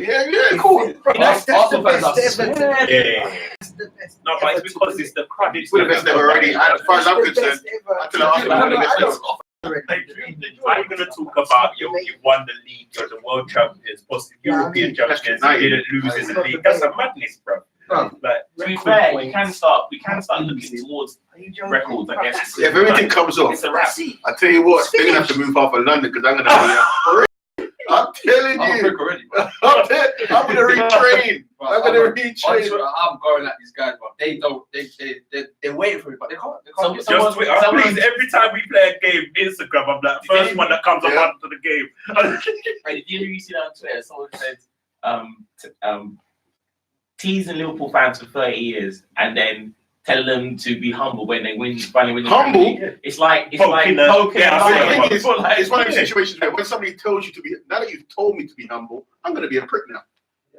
Yeah, cool. That's the best ever. Yeah. That's the best. No, but it's because it's the crowd. It's the best ever already. As far as I'm concerned, until I How are you going to talk about you won the league, you're the world champions, possibly European champions, you didn't lose in the league? That's a madness, bro. Like, to be fair, we can start looking towards records, I guess. If everything comes off, it's a wrap. I tell you what, they're gonna have to move half of London because I'm gonna be I'm telling I'm you. already, I'm gonna retrain. I'm gonna retrain. I'm going at these guys, but they're waiting for me, but they can't. Just Twitter. Please, every time we play a game, Instagram, I'm like, first one that comes up onto the game. Did you see that on Twitter? Someone said, teasing Liverpool fans for 30 years and then tell them to be humble when they win. Humble? It's like poking. It's one of those situations where when somebody tells you to be, now that you've told me to be humble, I'm going to be a prick now.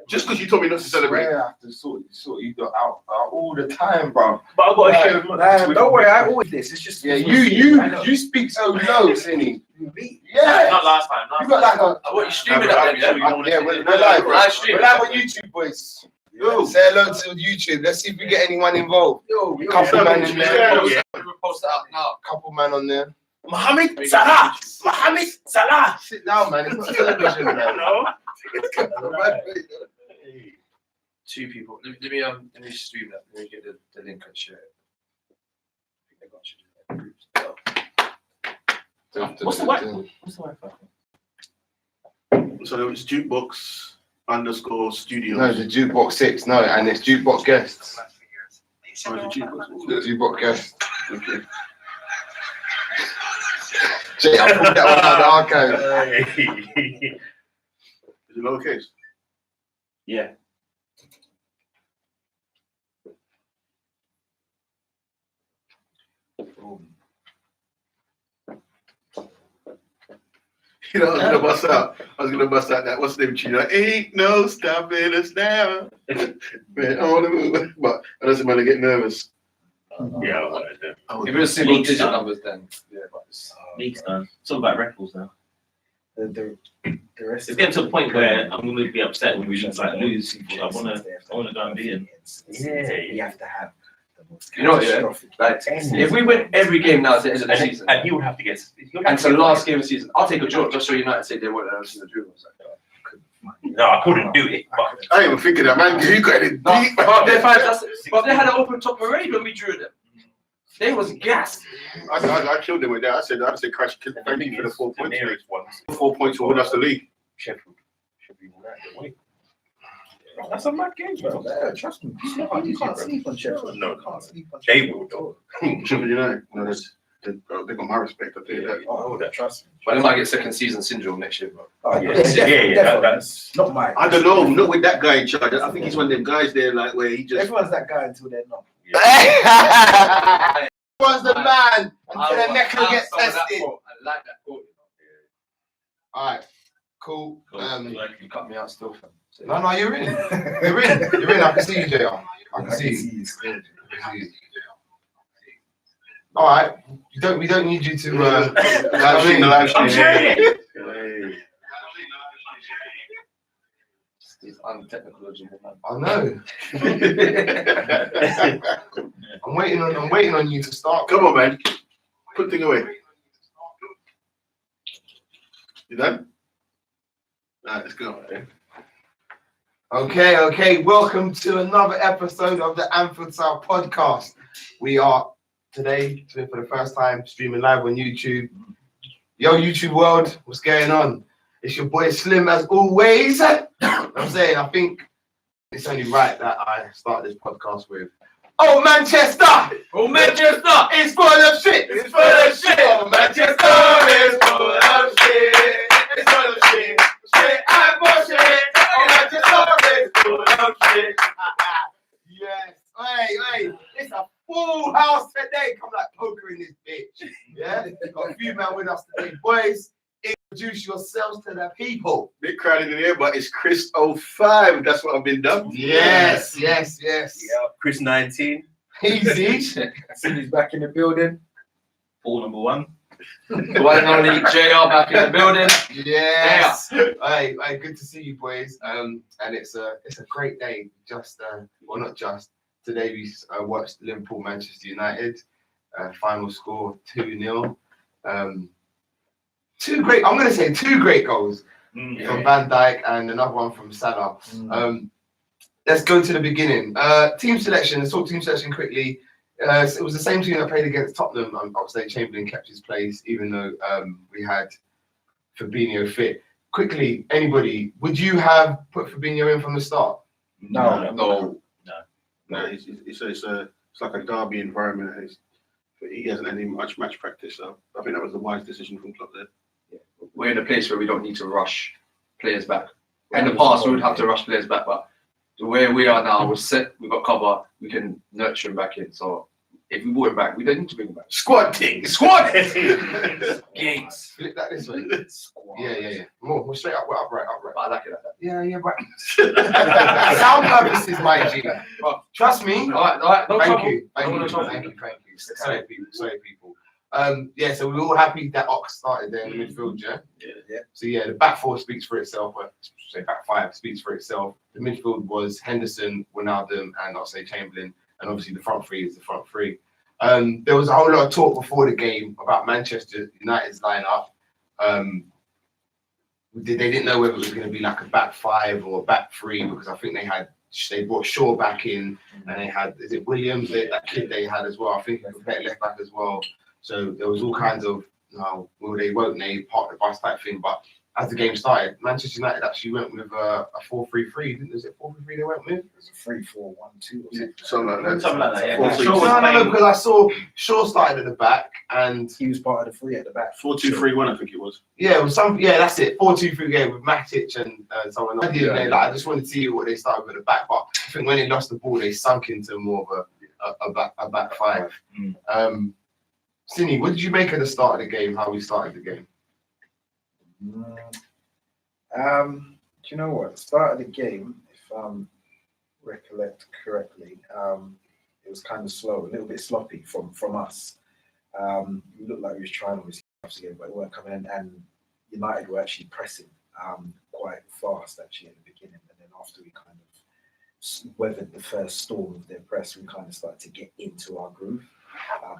Just because you told me not to celebrate. I have to sort you out all the time, bro. But I've got to show Don't worry, I always this. It's just you speak so low, Cindy. Yeah. Not last time. You got like I want you streaming that. we're live, bro. Stream. We're live on YouTube, boys. Yo. Say hello to YouTube. Let's see if we get anyone involved. Couple man in there. We'll post that out now. Couple man on there. Mohamed Salah. Sit down, man. It's not television, man. No. Two people. Let me stream that. Let me get the link and share it. I think I What's the word? So it's jukebox_studios. No, the jukebox 6. No, and it's jukebox guests. Oh, the jukebox. The jukebox guests. Okay. Jay, I pulled that one out of the archive. Is it lowercase? Yeah. You know, I was gonna bust out that what's the name tune? Ain't no stopping us now. Man, on the move. But I doesn't want to get nervous. Yeah, I wanted to. If it was single digit numbers, then yeah, but League's done. It's all about records now. the rest. It's getting to a point where I'm going to be upset when we just like lose. I want to go and be in. Yeah, You have to have. you know, like if we win every game now to the end of the season, and he would have to get. and to the last game of the season, I'll take a draw just so United say they won't have seen the dream. No, I couldn't do it. But I ain't even thinking that, man. You got it deep. But they had an open top parade when we drew them. They was gassed. I killed them with that. I said, Crash, thank you for the 4 points. nearest ones. 4 points will win us the league. Sheffield should be United. That's a mad game, bro. Yeah, trust me. You can't sleep on Sheffield. No, You can't sleep on They Sheffield. will, though. Sheffield United. No, they got my respect. I tell you that. Oh, that Trust me. But they might get second season syndrome next year, bro. Oh, Yeah, definitely. that's. Not mine. I don't know. Not with that guy in charge. I think he's one of them guys there, like where he just. Everyone's that guy until they're not. Everyone's the man until the neck will get tested. I like that quote. Alright, cool. You cut me out still, fam. No, you're in. You're in. I can see you, JR. I can see you. Alright. We don't need you to live stream. I'm sharing it. It's untechnical, man. I know. I'm waiting on you to start. Come on, man. Put the thing away. You done? Alright, let's go. Okay. Welcome to another episode of the Anfield South Podcast. We are today for the first time streaming live on YouTube. Yo, YouTube world, what's going on? It's your boy Slim as always. I'm saying, I think it's only right that I start this podcast with Manchester! Oh, Manchester! It's full of shit! It's full of shit! Oh, Manchester is full of shit! It's full of shit! Shit and bullshit! Oh, Manchester is full of shit! Yes! Hey! It's a full house today! Come like poker in this bitch! Yeah? Got a few men with us today. Boys, introduce yourselves to the people. Big crowd in here, but it's Chris 05. That's what I've been done. Yes. Yeah, Chris 19. Easy. Cindy's back in the building. Ball number one. The one and only JR back in the building. Yes. Hey, good to see you, boys. And it's a great day. Well, not just today. We watched Liverpool Manchester United. Final score 2-0. Two great goals from Van Dijk and another one from Salah. Let's go to the beginning. Team selection. Let's talk team selection quickly. It was the same team that played against Tottenham. Oxlade-Chamberlain kept his place, even though we had Fabinho fit. Quickly, anybody, would you have put Fabinho in from the start? No. It's like a derby environment. He hasn't had any much match practice, so I think that was the wise decision from Klopp there. We're in a place where we don't need to rush players back. In the past, we would have to rush players back, but the way we are now, we're set, we've got cover, we can nurture him back in. So if we brought him back, we don't need to bring him back. Squad team. Gates. Flip that this way. Yeah. More straight up, upright. I like it like that. Yeah, but sound purposes, my G. Trust me. All right. No trouble. Thank you. Sorry, people. So we're all happy that Ox started there in the midfield, yeah? Yeah. So the back four speaks for itself, back five speaks for itself. The midfield was Henderson, Wijnaldum, and Oxlade-Chamberlain, and obviously the front three is the front three. There was a whole lot of talk before the game about Manchester United's lineup. They didn't know whether it was going to be like a back five or a back three, because I think they brought Shaw back in, and they had, is it Williams, that kid they had as well? I think they played left back as well. So there was all kinds of, will they, won't they, park the bus type thing. But as the game started, Manchester United actually went with a 4-3-3. Was it 4-3-3 they went with? It was a 3-4-1-2 or something. Something like that. Yeah. 4-3-3. No, because I saw Shaw started at the back, and He was part of the three at the back. 4-2-3-1, I think it was. that's it. 4-2-3 with Matic and someone else. I just wanted to see what they started with the back, but I think when they lost the ball, they sunk into more of a back five. Sini, what did you make of the start of the game? How we started the game? Do you know what? The start of the game, if I recollect correctly, it was kind of slow, a little bit sloppy from us. We looked like we was trying obviously again, but we weren't coming in, and United were actually pressing quite fast actually at the beginning, and then after we kind of weathered the first storm of their press, we kind of started to get into our groove.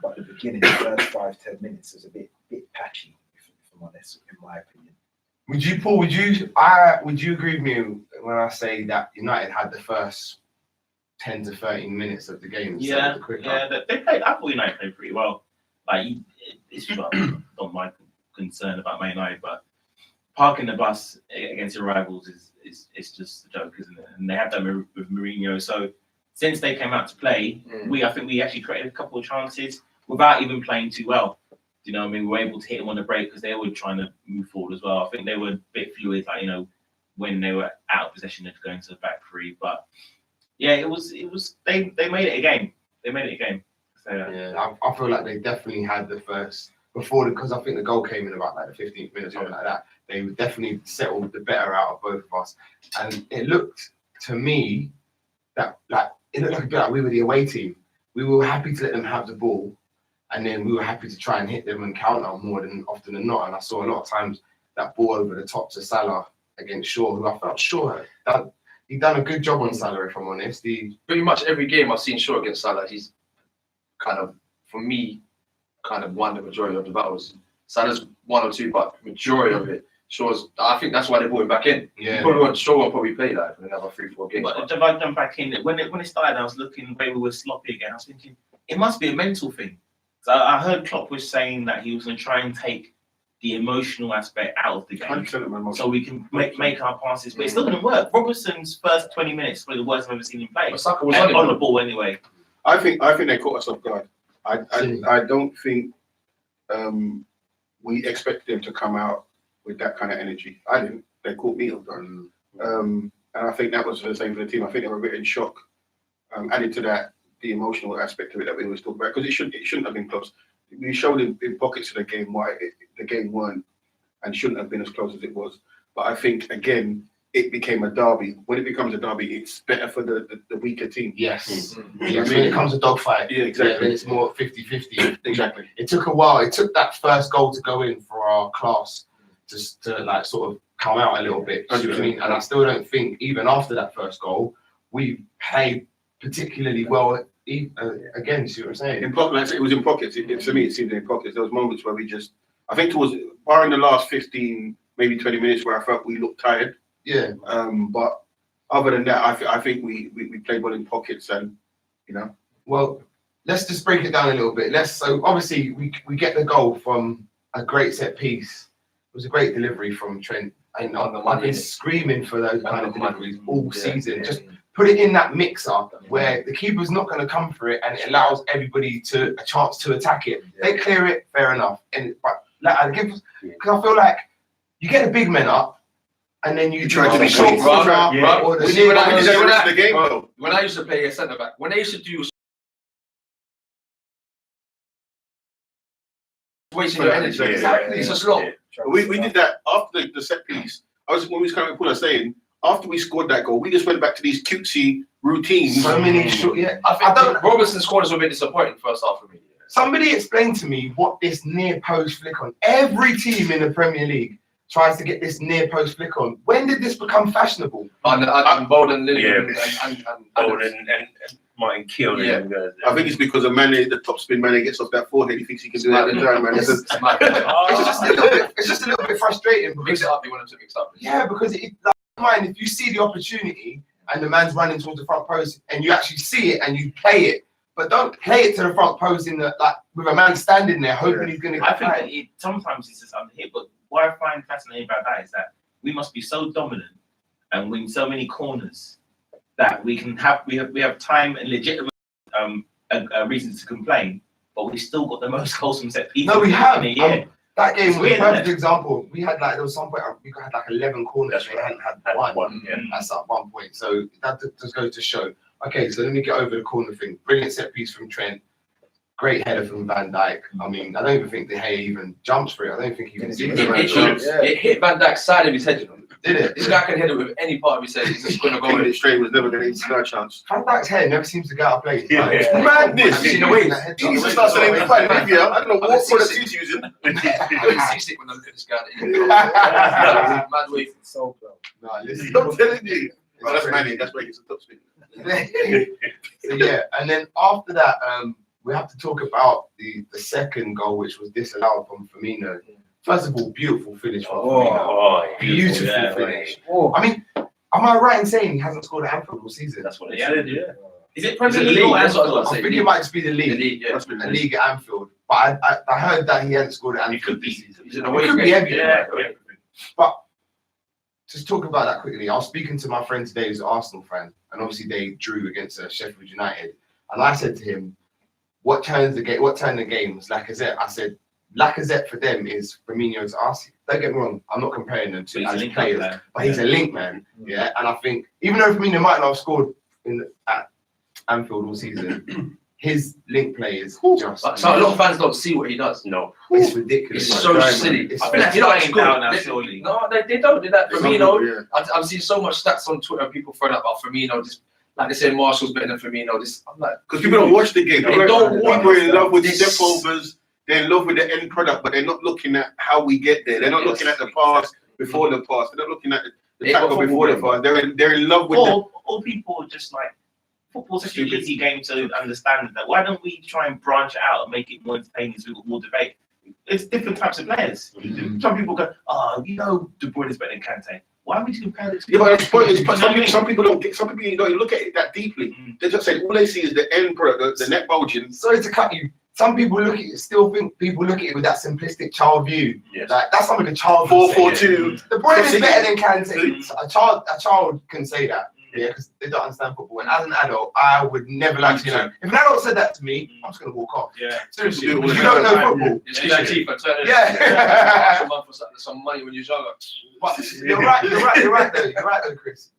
But at the beginning, the first 5-10 minutes was a bit patchy, if I'm honest, in my opinion. Would you agree with me when I say that United had the first 10 to 13 minutes of the game? They played. I thought United played pretty well. Like, it's not my concern about Man United, but parking the bus against your rivals is just a joke, isn't it? And they have that with Mourinho. So since they came out to play, I think we actually created a couple of chances without even playing too well. You know what I mean? We were able to hit them on the break because they were trying to move forward as well. I think they were a bit fluid, like, when they were out of possession, they'd go into the back three. But yeah, it was they made it a game. So, I feel like they definitely had the first because I think the goal came in about like the 15th minute or something like that. They definitely settled the better out of both of us, and it looked to me that it looked like a bit like we were the away team. We were happy to let them have the ball, and then we were happy to try and hit them and counter more than often than not. And I saw a lot of times that ball over the top to Salah against Shaw, who I felt Shaw he done a good job on Salah, if I'm honest. Pretty much every game I've seen Shaw against Salah, he's kind of, for me, won the majority of the battles. Salah's 1 or 2, but majority of it, I think that's why they brought him back in. Yeah. Shaw will probably play that for another 3-4 games. But if I jump back in, when it started, I was looking the way we were sloppy again. I was thinking it must be a mental thing. So I heard Klopp was saying that he was going to try and take the emotional aspect out of the game, so we can make our passes. But it's still going to work. Robertson's first 20 minutes were the worst I've ever seen him play. But Saka was on the ball anyway. I think they caught us off guard. I don't think we expected them to come out with that kind of energy. I didn't. They caught me off guard. And I think that was the same for the team. I think they were a bit in shock. Added to that, the emotional aspect of it that we always talk about, because it shouldn't have been close. We showed in pockets of the game why the game weren't and shouldn't have been as close as it was. But I think, again, it became a derby. When it becomes a derby, it's better for the weaker team. Yes. Mm. Yes. When it comes to dogfight, Yeah, exactly. then it's more 50-50. Exactly. It took a while. It took that first goal to go in for our class just to like sort of come out a little bit. You know what I mean? And I still don't think even after that first goal, we played particularly well. Again, see what I'm saying? In pockets, it was in pockets. To me, it seemed in pockets. There was moments where we just, I think towards, barring the last 15, maybe 20 minutes where I felt we looked tired. Yeah. But other than that, I think we played well in pockets, and you know. Well, let's just break it down a little bit. So obviously we get the goal from a great set piece. It was a great delivery from Trent, and I've been screaming for those kind of deliveries all season. Just put it in that mixer where the keeper's not going to come for it, and it allows everybody a chance to attack it. They clear it, fair enough. But because I feel like you get the big men up, and then you try to be short corner or the game. When I used to play a centre back, when they used to do wasting your energy, Exactly. It's a slot. We did that after the set piece. When we was coming, Paul saying after we scored that goal, we just went back to these cutesy routines. So many short. Yeah, I think Robertson's corners were a bit disappointing first half for me. Somebody explain to me what this near post flick on. Every team in the Premier League tries to get this near post flick on. When did this become fashionable? And Bolden, and Martin Keown. I think it's because the top spin Mane gets off that forehead. He thinks he can do that. It's just a little bit frustrating because mix it up. You want him to mix up. Yeah, because if you see the opportunity and the man's running towards the front post and you actually see it and you play it, but don't play it to the front post with a man standing there hoping he's going to. I think that sometimes it's just under hit, but what I find fascinating about that is that we must be so dominant and win so many corners that we have time and legitimate reasons to complain, but we still got the most goals from set pieces. No, we have. In a year. That game was a perfect example. We had there was some point we had 11 corners. We hadn't had one. That's at one point. So that just goes to show. Okay, so let me get over the corner thing. Brilliant set piece from Trent. Great header from Van Dijk. I mean, I don't even think De Gea even jumps for it. I don't think he even sees it. It hit Van Dijk's side of his head. Did it? This guy can hit it with any part of his head. He's just going to go in it straight. Was never going to get no chance. Van Dijk's head never seems to get out of place. Madness. He needs to start selling the fight. I don't know what product he's using. I'm seasick when I look at this guy. Mad way. So close. I'm telling you. Well, that's Manny. That's why he's a top spin. So yeah, and then after that, we have to talk about the second goal, which was disallowed from Firmino. First of all, beautiful finish from Firmino. Beautiful finish. I mean, am I right in saying he hasn't scored at Anfield all season? That's what they said. Yeah. Is it Premier League or Anfield? I think it might just be the league. The league at Anfield. But I heard that he hadn't scored at Anfield this season. It could be everywhere. But just talk about that quickly. I was speaking to my friend today who's an Arsenal fan, and obviously they drew against Sheffield United. And I said to him, what turned the game was Lacazette. I said, Lacazette for them is Firmino's Arsenal. Don't get me wrong, I'm not comparing them to as players, but he's a link man. Yeah, and I think even though Firmino might not have scored at Anfield all season, his link play is just. So a lot of fans don't see what he does. No, it's ridiculous. It's so silly. I feel like he's playing down now, surely. No, they don't do that. Firmino, I've seen so much stats on Twitter, people throwing up about Firmino. Just like they say, Marshall's better than Firmino. I'm like, because people don't watch the game. They don't watch. People are in love with step overs. They're in love with the end product, but they're not looking at how we get there. They're not looking at the pass before the pass. They're not looking at the tackle before the pass. They're in love with all people just like football's such an easy game to understand that. Why don't we try and branch it out and make it more entertaining so we've got more debate? It's different types of players. Some people go, De Bruyne is better than Kante. Why are we comparing it to? Yeah, but the point is, some people don't even look at it that deeply. They just say all they see is the end product, the net bulging. Sorry to cut you. Some people look at it, people look at it with that simplistic child view. Yes. Like that's something a child 4-4-2. The Bruyne is better than Kante. A child can say that. Yeah, because they don't understand football. And as an adult, I would never like to. If an adult said that to me, I'm just gonna walk off. Yeah, seriously. You don't know football. Yeah. Some money when you're younger. But you're right though, Chris.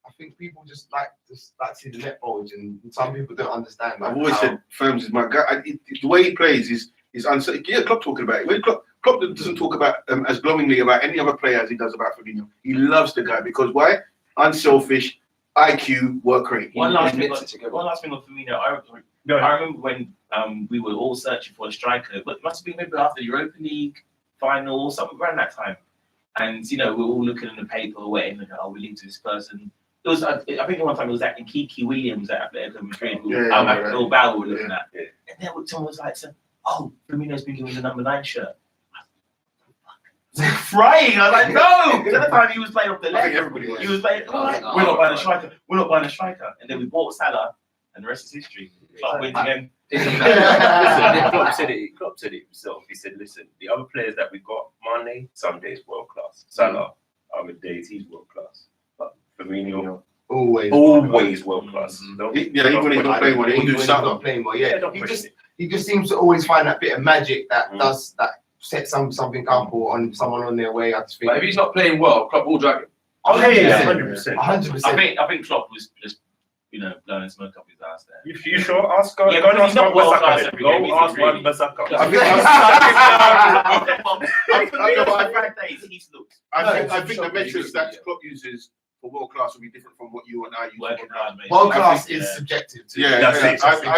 I think people just like to see the net bulge, and some people don't understand. I've always said Firms is my guy. The way he plays is uncertain. Yeah, Klopp talking about it. When Klopp Klopp doesn't talk about as glowingly about any other player as he does about Firmino. He loves the guy because why? Unselfish, IQ, work rate. One last thing on Firmino. I remember when we were all searching for a striker, but it must have been maybe after the Europa League final or something around that time. And we were all looking in the paper, waiting, like, oh, we're linked to this person. It was, I think, one time it was that Kiki Williams at Atletico Madrid. Bilbao were looking at, and then someone was like, "Oh, Firmino's been given the number 9 shirt." I was crying. I was like, "No!" Because at the time he was playing off the left. He was playing. We're not buying a striker. We're not buying a striker. And then we bought Salah, and the rest is history. Klopp wins again. Klopp said it himself. He said, "Listen, the other players that we got, Mane, some days world class. Salah, other days he's world class. But Firmino, always world class. Even when he's not playing well, he do something. He just seems to always find that bit of magic that does that set something up or on someone on their way. I just think. But if he's not playing well, Klopp will drag him. 100%. I think Klopp was just blowing smoke up his ass there. You sure? Ask go and he's ask not Wan world class Bissaka. every Go game, ask he's Wan really- Bissaka. I think the metrics that Klopp uses for world class will be different from what you and I use. Working hard, mate. World class is subjective too. Yeah, I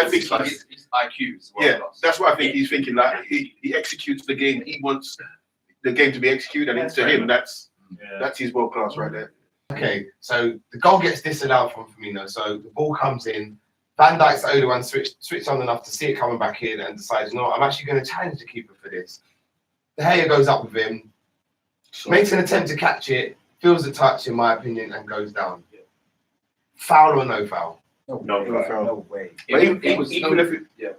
think so. His IQ is world Yeah, class. that's what I think he's thinking. Like he executes the game. He wants the game to be executed, and to him, that's his world class right there. Okay, so the goal gets disallowed from Firmino. So the ball comes in. Van Dijk's the only one switched on enough to see it coming back in and decides, no, I'm actually going to challenge the keeper for this. De Gea goes up with him, makes an attempt to catch it, feels the touch, in my opinion, and goes down. Foul or no foul? No way.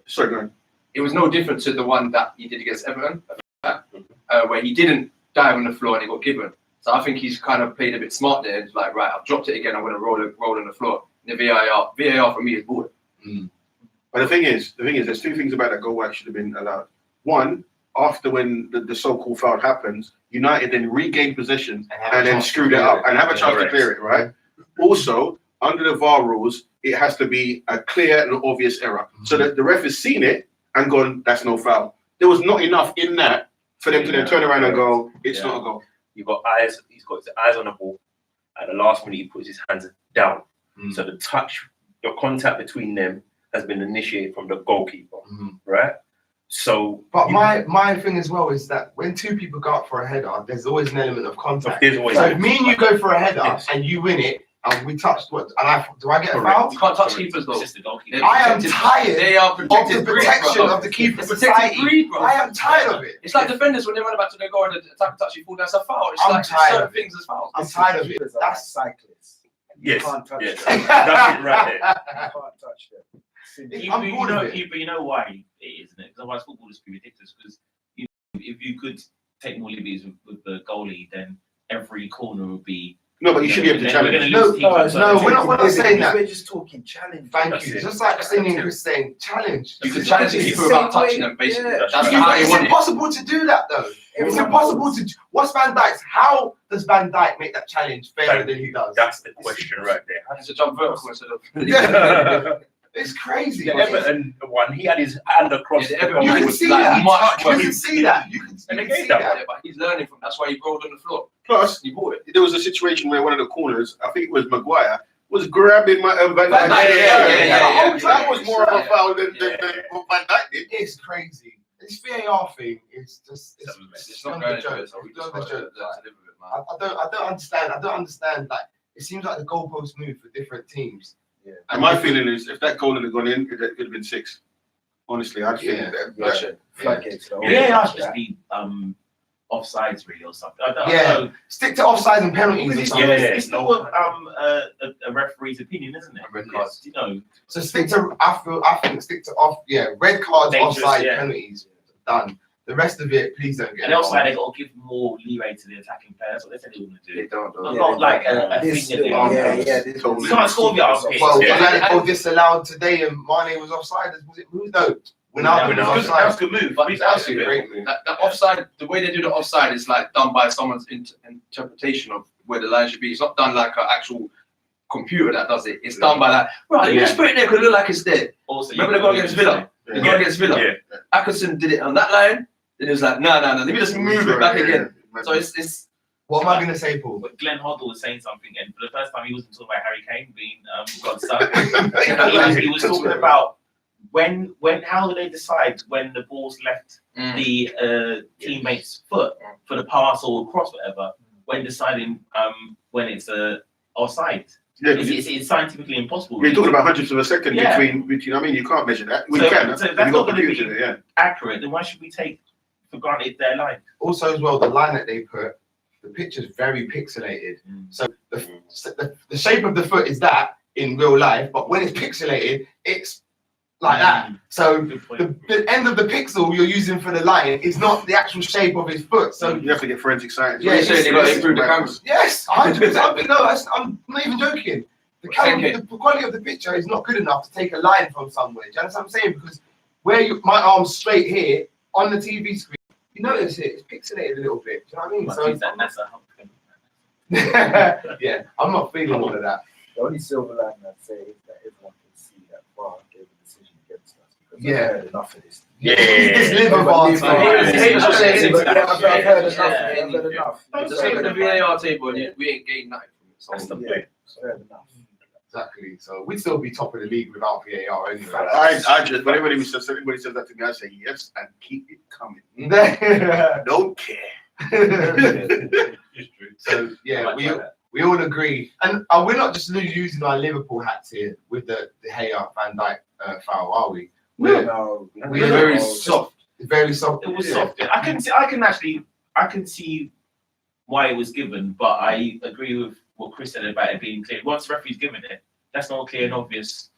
Sorry, go on. It was no different to the one that he did against Everton, where he didn't dive on the floor and he got given. So I think he's kind of played a bit smart there. It's like, right, I've dropped it again. I'm going to roll on the floor. The VAR for me is bored. But the thing is, there's two things about that goal where it should have been allowed. One, after when the so-called foul happens, United then regained possession and then screwed it up and have a chance to clear it, right? Also, under the VAR rules, it has to be a clear and obvious error. So that the ref has seen it and gone, that's no foul. There was not enough in that for them to then turn around and go, it's not a goal. He's got his eyes on the ball. At the last minute, he puts his hands down. So the contact between them has been initiated from the goalkeeper, right? So, but my thing as well is that when two people go up for a header, there's always an element of contact. There's always So if me and you go for a header and you win it, and we touched what? And do I get a foul? You can't touch keepers though. It's just the goalkeeper. I am tired They are of the protected breed, protection brother. of the keeper Protected society. breed, bro. I am tired of it. It's like defenders when they run about to go and attack and touch you, fall down. It's a foul. It's I'm like tired certain of it. things as fouls. I'm tired of it. That's cyclists. You yes, can't touch yes. them. That's it right there. You can't touch them. I'm bored of it. But you know why it is, isn't it? Because otherwise football is pretty ridiculous. Because if you could take more liberties with the goalie, then every corner would be. No, but you should be able to challenge. No, we're not saying that. We're just talking challenge. Thank you. Just like Chris saying, challenge. You can challenge the keeper without touching them, basically. Yeah. That's how you It's want it. impossible to do that, though. It's impossible to. What's Van Dijk's? How does Van Dijk make that challenge fairer than he does? That's the question right there. It's a jump vertical instead of. It's crazy. The Everton one, he had his hand across. Yeah, the Everton You one can was see like that. much You worse. can see that. You can see that. Yeah, but he's learning from. That's why he rolled on the floor. Plus, He bought it. there was a situation where one of the corners, I think it was Maguire, was grabbing my Van Dijk. Yeah. That was more of a foul than what Van Dijk did. It's crazy. This VAR thing is just It's not going to joke. it, so we It's just not a got to joke. live with it, man. I don't understand. I don't understand. Like it seems like the goalposts move for different teams. Yeah. And my feeling is, if that goal had gone in, it would have been 6. Honestly, I'd think Yeah. that. Floodgates. Yeah, it's just be offsides really or something. I don't know. Stick to offside and penalties or something. It's still a referee's opinion, isn't it? Red cards. You know, So stick to. I think stick to off. Yeah, red cards, Dangerous, offside, yeah. penalties. Done. The rest of it, please don't get. and also they got to give more leeway to the attacking players. What they said they were going to They do. don't. Not like a thing that they want. Totally. You can't score with your armpits. Well, Yeah. we had it all disallowed today, and Mane was offside. Was it? Who? No, Ronaldo That was was offside. a good move. But That was a good Great move. That offside, the way they do the offside is like done by someone's interpretation of where the line should be. It's not done like an actual computer that does it. It's done by that. Right, you just put it there because it look like it's there. Also, Remember the goal against Villa? The goal against Villa. Yeah. Atkinson did it on that line. Then it was like, no, let me just move it back again. So it's. What am I gonna say, Paul? But Glenn Hoddle was saying something, and for the first time, he wasn't talking about Harry Kane being Godson. he was talking about how do they decide when the ball's left the teammate's foot for the pass or cross, whatever, when deciding when it's offside. Yeah, It's scientifically impossible. You're talking about hundredths of a second Yeah. between. I mean, you can't measure that. We So can. that's You've not got going to computers, be yeah. accurate. Then why should we take for granted their line? Also, as well, the line that they put, the picture's very pixelated. So the shape of the foot is that in real life, but when it's pixelated, it's like that. So the end of the pixel you're using for the line is not the actual shape of his foot. So You have to get forensic science. Yeah, So they got to improve the cameras. yes, 100%. No, I'm not even joking. The camera, the quality of the picture is not good enough to take a line from somewhere. Do you understand what I'm saying? Because my arm's straight here on the TV screen, you notice it's pixelated a little bit. Do you know what I mean? Yeah, I'm not feeling all of that. The only silver lining I'd say is that everyone can see that VAR gave a decision against us. Because Yeah. I've heard enough of this. It's liver VAR. Haters will say it. I've heard enough. Yeah. I've heard enough. Just look at the VAR table and we ain't gained nothing from it. So That's the Yeah, point. I've heard enough. Exactly. So we'd still be top of the league without VAR anyway. I just, when anybody says that to me, I say yes and keep it coming. Don't care. So yeah, we all agree, and we're not just using our Liverpool hats here with the Gea Van Dijk foul, are we? We're very soft. Very soft. It was soft. I can see why it was given, but I agree with what Chris said about it being clear. Once the referee's given it, that's not clear and obvious.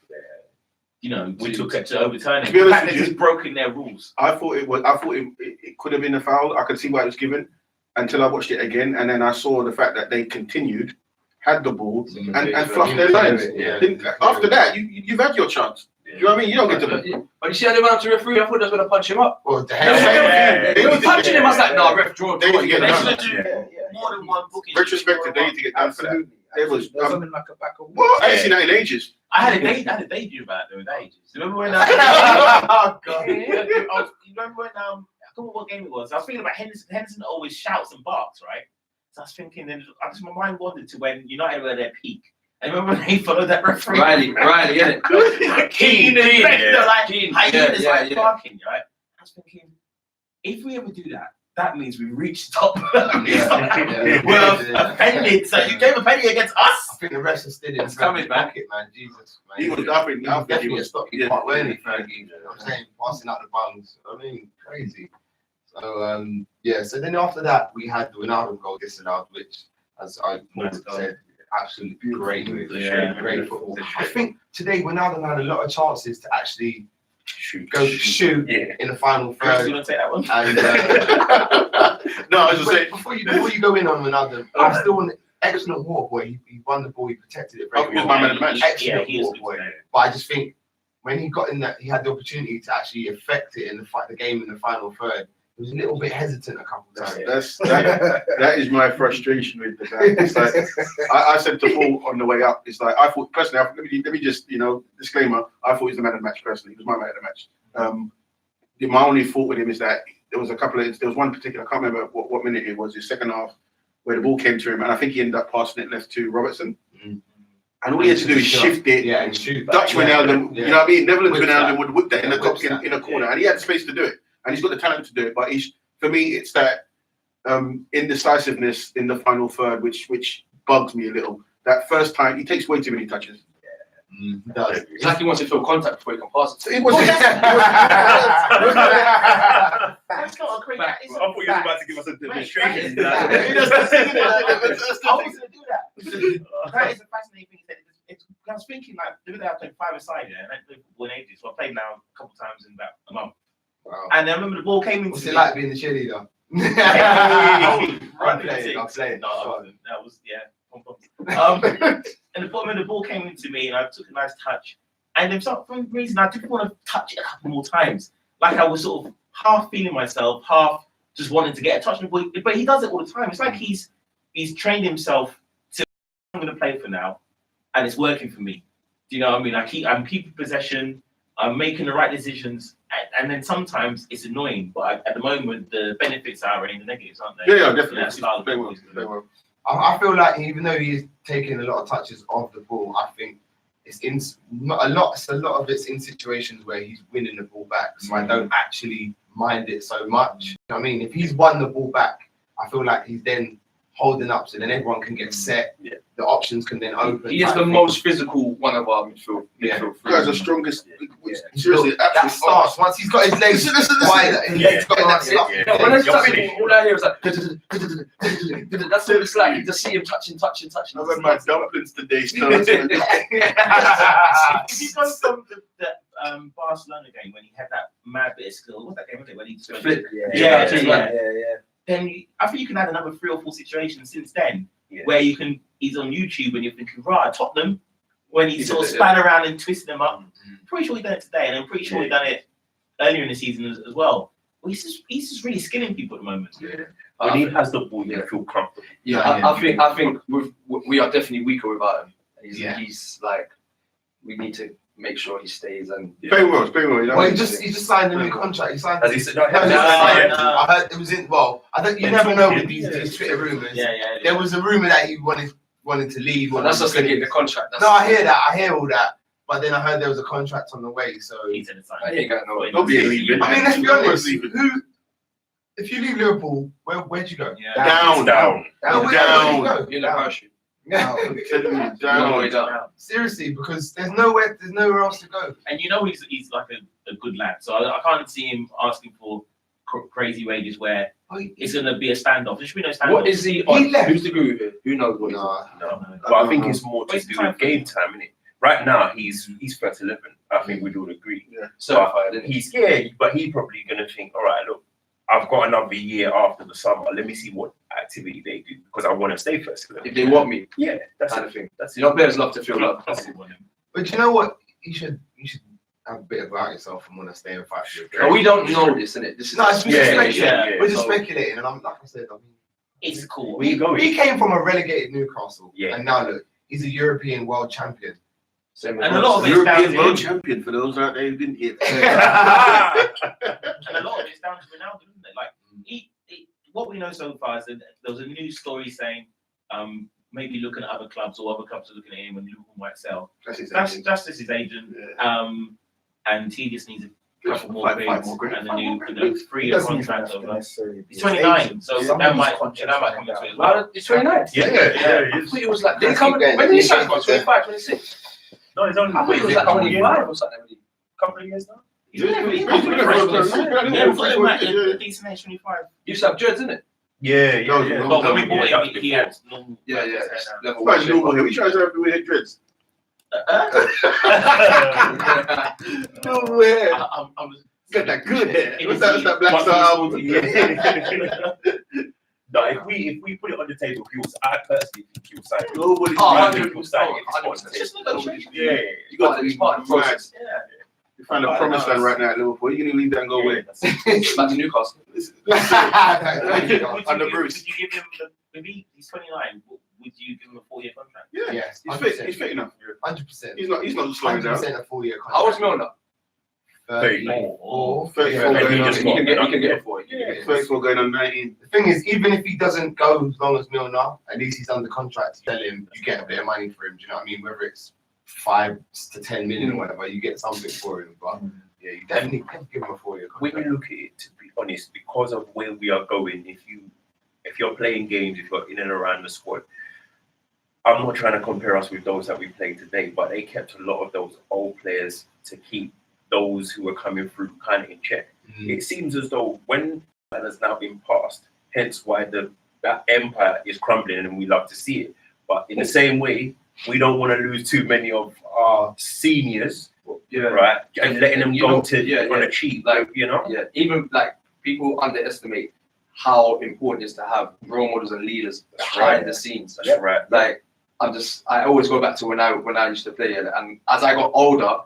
We took it to overturn it. To be honest with They've just broken their rules. I thought it could have been a foul. I could see why it was given until I watched it again, and then I saw the fact that they continued, had the ball, and flushed their lines. Yeah. After that, you've had your chance. You know what I mean? You don't get to. But you see how they went up to the referee? I thought they was going to punch him up. Well, the They were punching him. I was like, no, ref, draw. They need to get They done. should do more than one booking. Retrospective, they need to get done for that. Absolutely. It was. There's something like a back of What? I ain't seen that in ages. I had a daydream about it with ages. Remember when? Oh, God. You remember when? I don't know what game it was. I was thinking about Henderson. Henderson always shouts and barks, right? So I was thinking, then my mind wandered to when United were at their peak. And remember when they followed that referee? Riley, innit? Keen, like Keen. hyenas, Yeah, like yeah. barking, right? I was thinking, if we ever do that, that means we reached top. Yeah. We're offended. So you gave a penny against I us. think the rest is still in It's coming, man. pocket, man. Jesus, man. He was. I think definitely he a was. stocking Yeah. pot, weren't he, Fergie? You know what I'm saying? Passing out the buns. I mean, crazy. So, yeah, so then after that, we had the Ronaldo goal disallowed, which, as I said, absolutely great move. Yeah. Great football. I think today Ronaldo had a lot of chances to actually Shoot. shoot Yeah. in the final Chris, third. you want to take that one? And, No, I was just Wait, saying. before you go in on Ronaldo, I still want an excellent walk where he won the ball, he protected it very Oh, he was well. my man of the match. Excellent he is walk, good boy. today. But I just think when he got in that, he had the opportunity to actually affect it in the game in the final third. He was a little bit hesitant a couple of times. That is my frustration with the guy. It's like, I said to Paul on the way up, it's like I thought personally. Let me just disclaimer. I thought he was the man of the match personally. He was my man of the match. My only thought with him is that there was one particular, I can't remember what minute it was, the second half, where the ball came to him, and I think he ended up passing it left to Robertson. Mm. And all he had to do is shift it. Yeah, and shoot. Dutch Wijnaldum, Yeah. you know what I mean? Netherlands Whip Wijnaldum that. would whip that in Yeah, a corner, and he had the space to do it, and he's got the talent to do it. But for me, it's that indecisiveness in the final third, which bugs me a little. That first time, he takes way too many touches. He does. It's like he wants to feel contact before he can pass it. So it was. That's not a great. I thought you were about to give us a demonstration. I was going to do that. That is a fascinating thing. I was thinking, like, the other day I played five-a-side, and I played football in ages, so I played now a couple times in about a month. Wow. And I remember the ball came into What's me. it like being the cheerleader? I'm playing, I'm playing. No, I wasn't. That was, yeah. And the ball came into me, and I took a nice touch. And then for some reason, I didn't want to touch it a couple more times. Like I was sort of half feeling myself, half just wanting to get a touch on the ball. But he does it all the time. It's like he's trained himself to, I'm going to play for now, and it's working for me. Do you know what I mean? I'm keeping possession. making the right decisions, and then sometimes it's annoying. But at the moment, the benefits are outweighing the negatives, aren't they? Yeah, definitely. That style They of will. football They is will. I feel like even though he's taking a lot of touches of the ball, I think it's in not a lot. It's a lot of it's in situations where he's winning the ball back, so I don't actually mind it so much. You know what I mean, if he's won the ball back, I feel like he's then holding up, so then everyone can get set. Yeah. The options can then open. He is the most physical one of our midfield. Yeah. midfield You guys are three. strongest. Yeah. Seriously, That absolutely. starts once he's got his legs wide. He's got that stuff. Yeah, when I touch him, all I hear is like, that's what it's like. You just see him touching. I've had my dumplings today. So If you go from the Barcelona game when he had that mad bit of skill, what's that game? Was it when he just went- Flip. Yeah. Then I think you can add another 3 or 4 situations since then where you can. He's on YouTube and you're thinking, right, Tottenham when he sort of span around and twisted them up. Pretty sure he done it today, and I'm pretty sure he done it earlier in the season as well. Well, he's just really skilling people at the moment. When he has the ball, you feel comfortable. I think we are definitely weaker without him. He's like, we need to make sure he stays and. Paying well. You know? Well, he just signed a new contract. He signed. As he said, No, no. I heard it was in. Well, I don't. You never know with these Twitter rumors. Yeah. There was a rumor that he wanted to leave. Well, that's just to get the contract. No, I hear that. I hear all that. But then I heard there was a contract on the way. So He said it's I fine. ain't got no way. Nobody's leaving. I mean, let's be honest. Nobody's leaving. Who? If you leave Liverpool, where'd you go? Yeah. Down. No, where'd you go? You're in a parachute. No. Down. Seriously, because there's nowhere else to go. And you know he's like a good lad, so I can't see him asking for crazy wages where it's going to be a standoff. There should be no standoff. What is he on? Who's the guru here? Who knows what he's on? No. But I think it's more to do with game time, innit? Right now, he's first 11. I think we'd all agree. Yeah. So He's scared, but he's probably going to think, all right, look, I've got another year after the summer. Let me see what activity they do because I want to stay first 11. if they want me, Yeah, that's kind it. of thing. That's You know, players love to feel loved. But you know what? You should have a bit about yourself and want to stay and fight for your But dream. we don't know this, innit? This is No, it's just Yeah, speculating. yeah. We're just So- speculating, and I'm like I said, I mean, It's cool. Where you going? he came from a relegated Newcastle, Yeah. and now look, he's a European world champion. Same And a lot of it's down European to world him. champion for those out there who didn't hear. And a lot of it's down to Ronaldo, isn't it? Like what we know so far is that there was a news story saying maybe looking at other clubs or other clubs are looking at him and Liverpool might sell. That's his That's agent. just his agent. And he just needs a couple more Five grades more grades. and a new, It 3-year doesn't even contract. have to necessarily be He's 29, agent. so Some that of these might contracts come like into that. it as well. Well, it's 29. Yeah. I thought it was like, did he come? When did he sign? 25, 26. No, it's only I thought it was like 25 or something. couple of years now. He's been there for Yeah, years. yeah, We've got him at yeah. a decent age, 25. You used to have dreads, innit? Yeah, But when we bought it up, he had normal. Yeah. Level Why is normal here? We try to have with head dreads. No way. I'm Got that good hair. It What's is that Black Once Star album? No, if we put it on the table, I personally think he will sign it. Nobody's Oh, I mad. think he will sign it. If it's on the It's just table. negotiation. Yeah. You got to be part of the mad. process. Yeah. You find a promised land right now at Liverpool. You're going to leave that and go away. Back to Newcastle. Under Bruce. Would you give him maybe he's 29? Would you give him a 4-year contract? Yeah, Yes, he's fit. He's fit enough. 100%. He's not slowing down. 100% a 4-year contract. I was Milner. 34. 34 And going he on. just You can get it for it. Yeah, 34 going on 19. The thing is, even if he doesn't go as long as Milner, at least he's under contract. Tell him you get a bit of money for him. Do you know what I mean? Whether it's 5 to 10 million or whatever, you get something for him. But yeah, you definitely can give him a 4-year When contract. you look at it, to be honest, because of where we are going, if you're playing games, if you're in and around the squad, I'm not trying to compare us with those that we played today, but they kept a lot of those old players to keep those who were coming through kind of in check. It seems as though when that has now been passed, hence why that empire is crumbling and we love to see it. But in the same way, we don't want to lose too many of our seniors, right? And letting them go on a cheap, like, you know? Yeah, even like people underestimate how important it is to have role models and leaders behind the scenes. That's right. Like I always go back to when I used to play, and as I got older,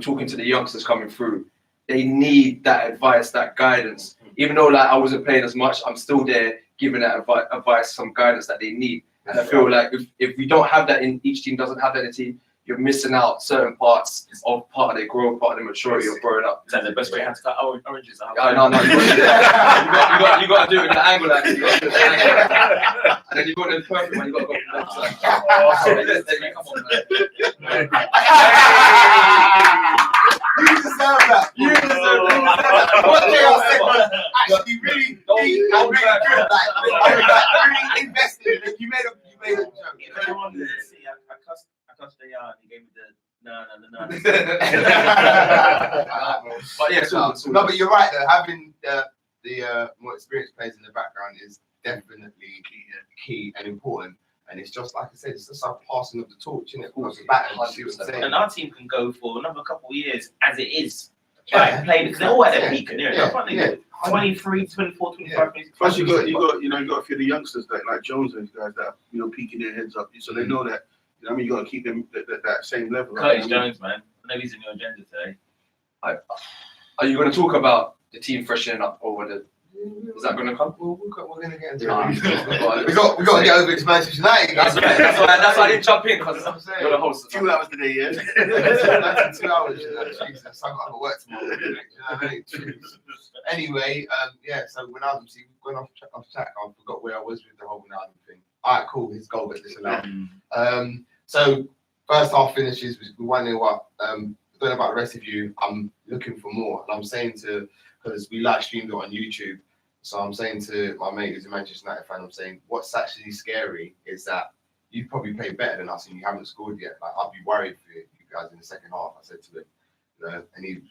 talking to the youngsters coming through, they need that advice, that guidance. Even though like I wasn't playing as much, I'm still there giving that advice, some guidance that they need. And I feel like if we don't have that in each team, doesn't have that in the team, you're missing out certain parts of part of their growth, part of their maturity of growing up. Is that the best way you have to cut oranges? No, you got to do it in the angle like this. You got to do it in the angle like that. And then you got the perfect one. You got to go from left side. Then you come on, man. You deserve that. You deserve that. What JR said was actually really deep and really good. Like really invested. You made a joke. I cussed JR and he gave me the no. But yeah, so No, but you're right though. Having the more experienced players in the background is definitely key and important. And it's just like I said, it's just like passing of the torch, isn't it? Across the baton, you see what I'm saying? And our team can go for another couple of years as it is. Like playing because they're all at their peak and they're 23, 24, 25. Plus, you got a few of the youngsters like Jones and these guys that are, peeking their heads up, so they know that. I mean, you got to keep them at that same level. Curtis Jones, man. I know he's in your agenda today. are you going to talk about the team freshening up over the? Is that going to come? We're going to get into it. We got to get over to Manchester United. That's why I didn't jump in because you're the host. 2 hours today, yeah. 2 hours. Jesus, I've got to work tomorrow. You know what I mean? Anyway, so when I was going off track, I forgot where I was with the whole Ronaldo thing. All right, cool. His goal got disallowed. So first half finishes, we 1-0 up. I don't know about the rest of you. I'm looking for more, and I'm saying because we live streamed it on YouTube. So I'm saying to my mate who's a Manchester United fan, I'm saying what's actually scary is that you probably played better than us and you haven't scored yet. Like I'd be worried for you guys in the second half. I said to him, and he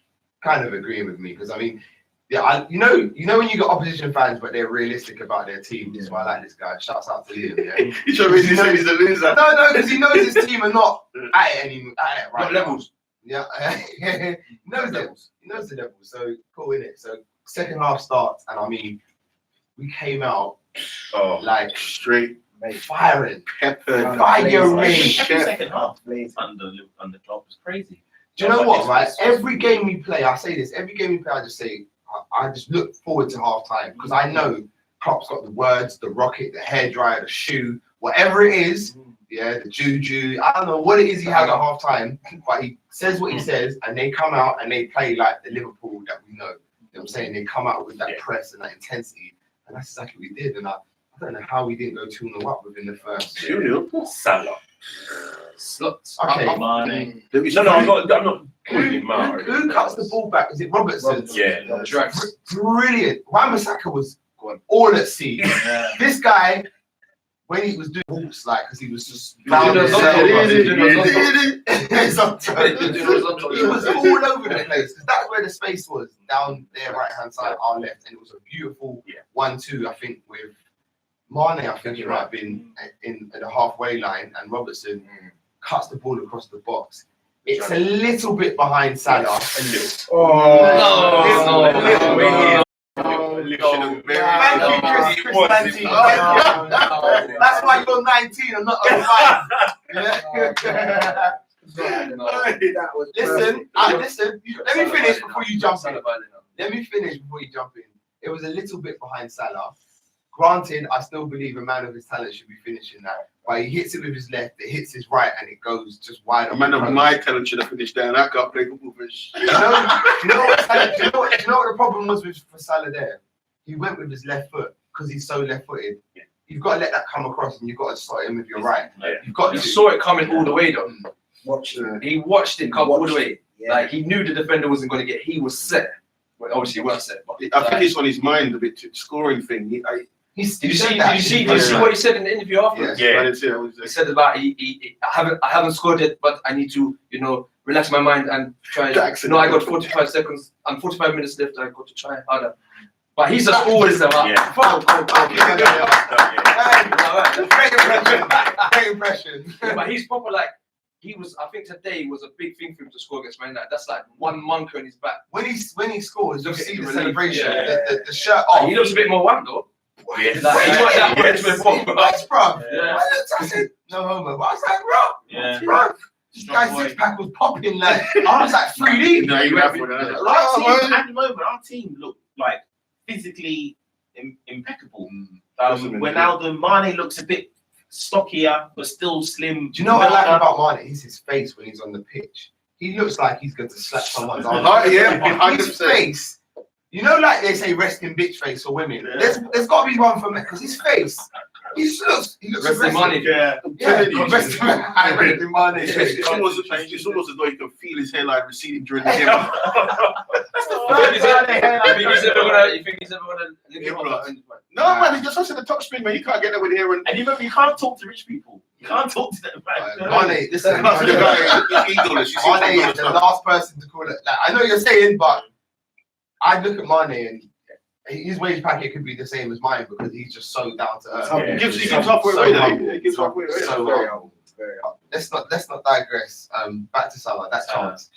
kind of agreeing with me because I mean, you know when you got opposition fans but they're realistic about their team. That's why I like this guy. Shouts out to Liam. Yeah, He's he's a loser. No, because he knows his team are not at it anymore. Right, levels. Yeah, he knows them. He knows the levels. So cool, innit? So second half starts, and I mean, we came out like straight firing, peppered, Second half under Klopp was crazy. Do you know what, right? Every game we play, I say this, every game we play, I just say, I just look forward to half time because I know Klopp's got the words, the rocket, the hairdryer, the shoe, whatever it is, the juju, I don't know what it is he has at half time, but he says what he says and they come out and they play like the Liverpool that we know. You know what I'm saying? They come out with that press and that intensity, and that's exactly what we did. And I don't know how we didn't go 2-0 up within the first. 2-0? Salah. Slots. Okay. Mane. No, I'm not calling him Mane. Who cuts the ball back? Is it Robertson? Yeah. Brilliant. Wan-Bissaka was all at sea. This guy, when he was doing walks, like, because he was just he was all over the place. Because that's where the space was, down there, right hand side, our left, and it was a beautiful 1-2. I think with Mane, I think it might have been in the halfway line, and Robertson cuts the ball across the box. It's a little bit behind Salah. That's why you're 19 and not 05. Listen. Let me finish before you jump in. It was a little bit behind Salah. Granted, I still believe a man of his talent should be finishing that. But he hits it with his left, it hits his right, and it goes just wide. A man of my talent should have finished down. I can't play football for shit. You know what the problem was for Salah there? He went with his left foot because he's so left-footed. You've got to let that come across, and you've got to start him with your right. You've got You to. saw it coming all the way though. He watched it come all the way. Yeah. Like he knew the defender wasn't going to get. He was set. Well, obviously he was set. But I think it's on his mind a bit. Scoring thing. Did you see what he said in the interview afterwards? Yeah. He said about I haven't scored yet, but I need to relax my mind and try. I got 45 seconds and 45 minutes left. I got to try harder. But he's just always about. Great impression. But he's proper like. He was. I think today was a big thing for him to score against Man United. That's like one monkey on his back. When he scores, you see the relief, celebration. The shirt off. He looks a bit more wham though. Yeah. Like, he's not that much before. Nice, bro. Yeah. I said, no homo. But I was like, bro. This guy's six pack was popping like. I was like 3D. No, you have one. At the moment, our team look like physically impeccable. When now the Mane looks a bit stockier, but still slim. Do you know what I like about Mane? He's his face when he's on the pitch. He looks like he's going to slap someone's arm. Yeah, His face. You know, like they say, resting bitch face for women. There's got to be one for men because his face. He looks Resting Mane. Yeah, resting Mane. It's almost as though you can feel his hairline receding during the game. You think he's ever gonna live him up? No, man, he's just such at the top spin, man. You can't get there with hair and And you can't talk to rich people. You can't talk to them, man. Mane, listen. the guy is egoless. You see Mane is the last person to call it. Like, I know you're saying, but I look at Mane and his wage packet could be the same as mine because he's just so down to earth. He gives halfway away. He gives halfway away. So Very humble. let's not digress. Back to Salah. That chance.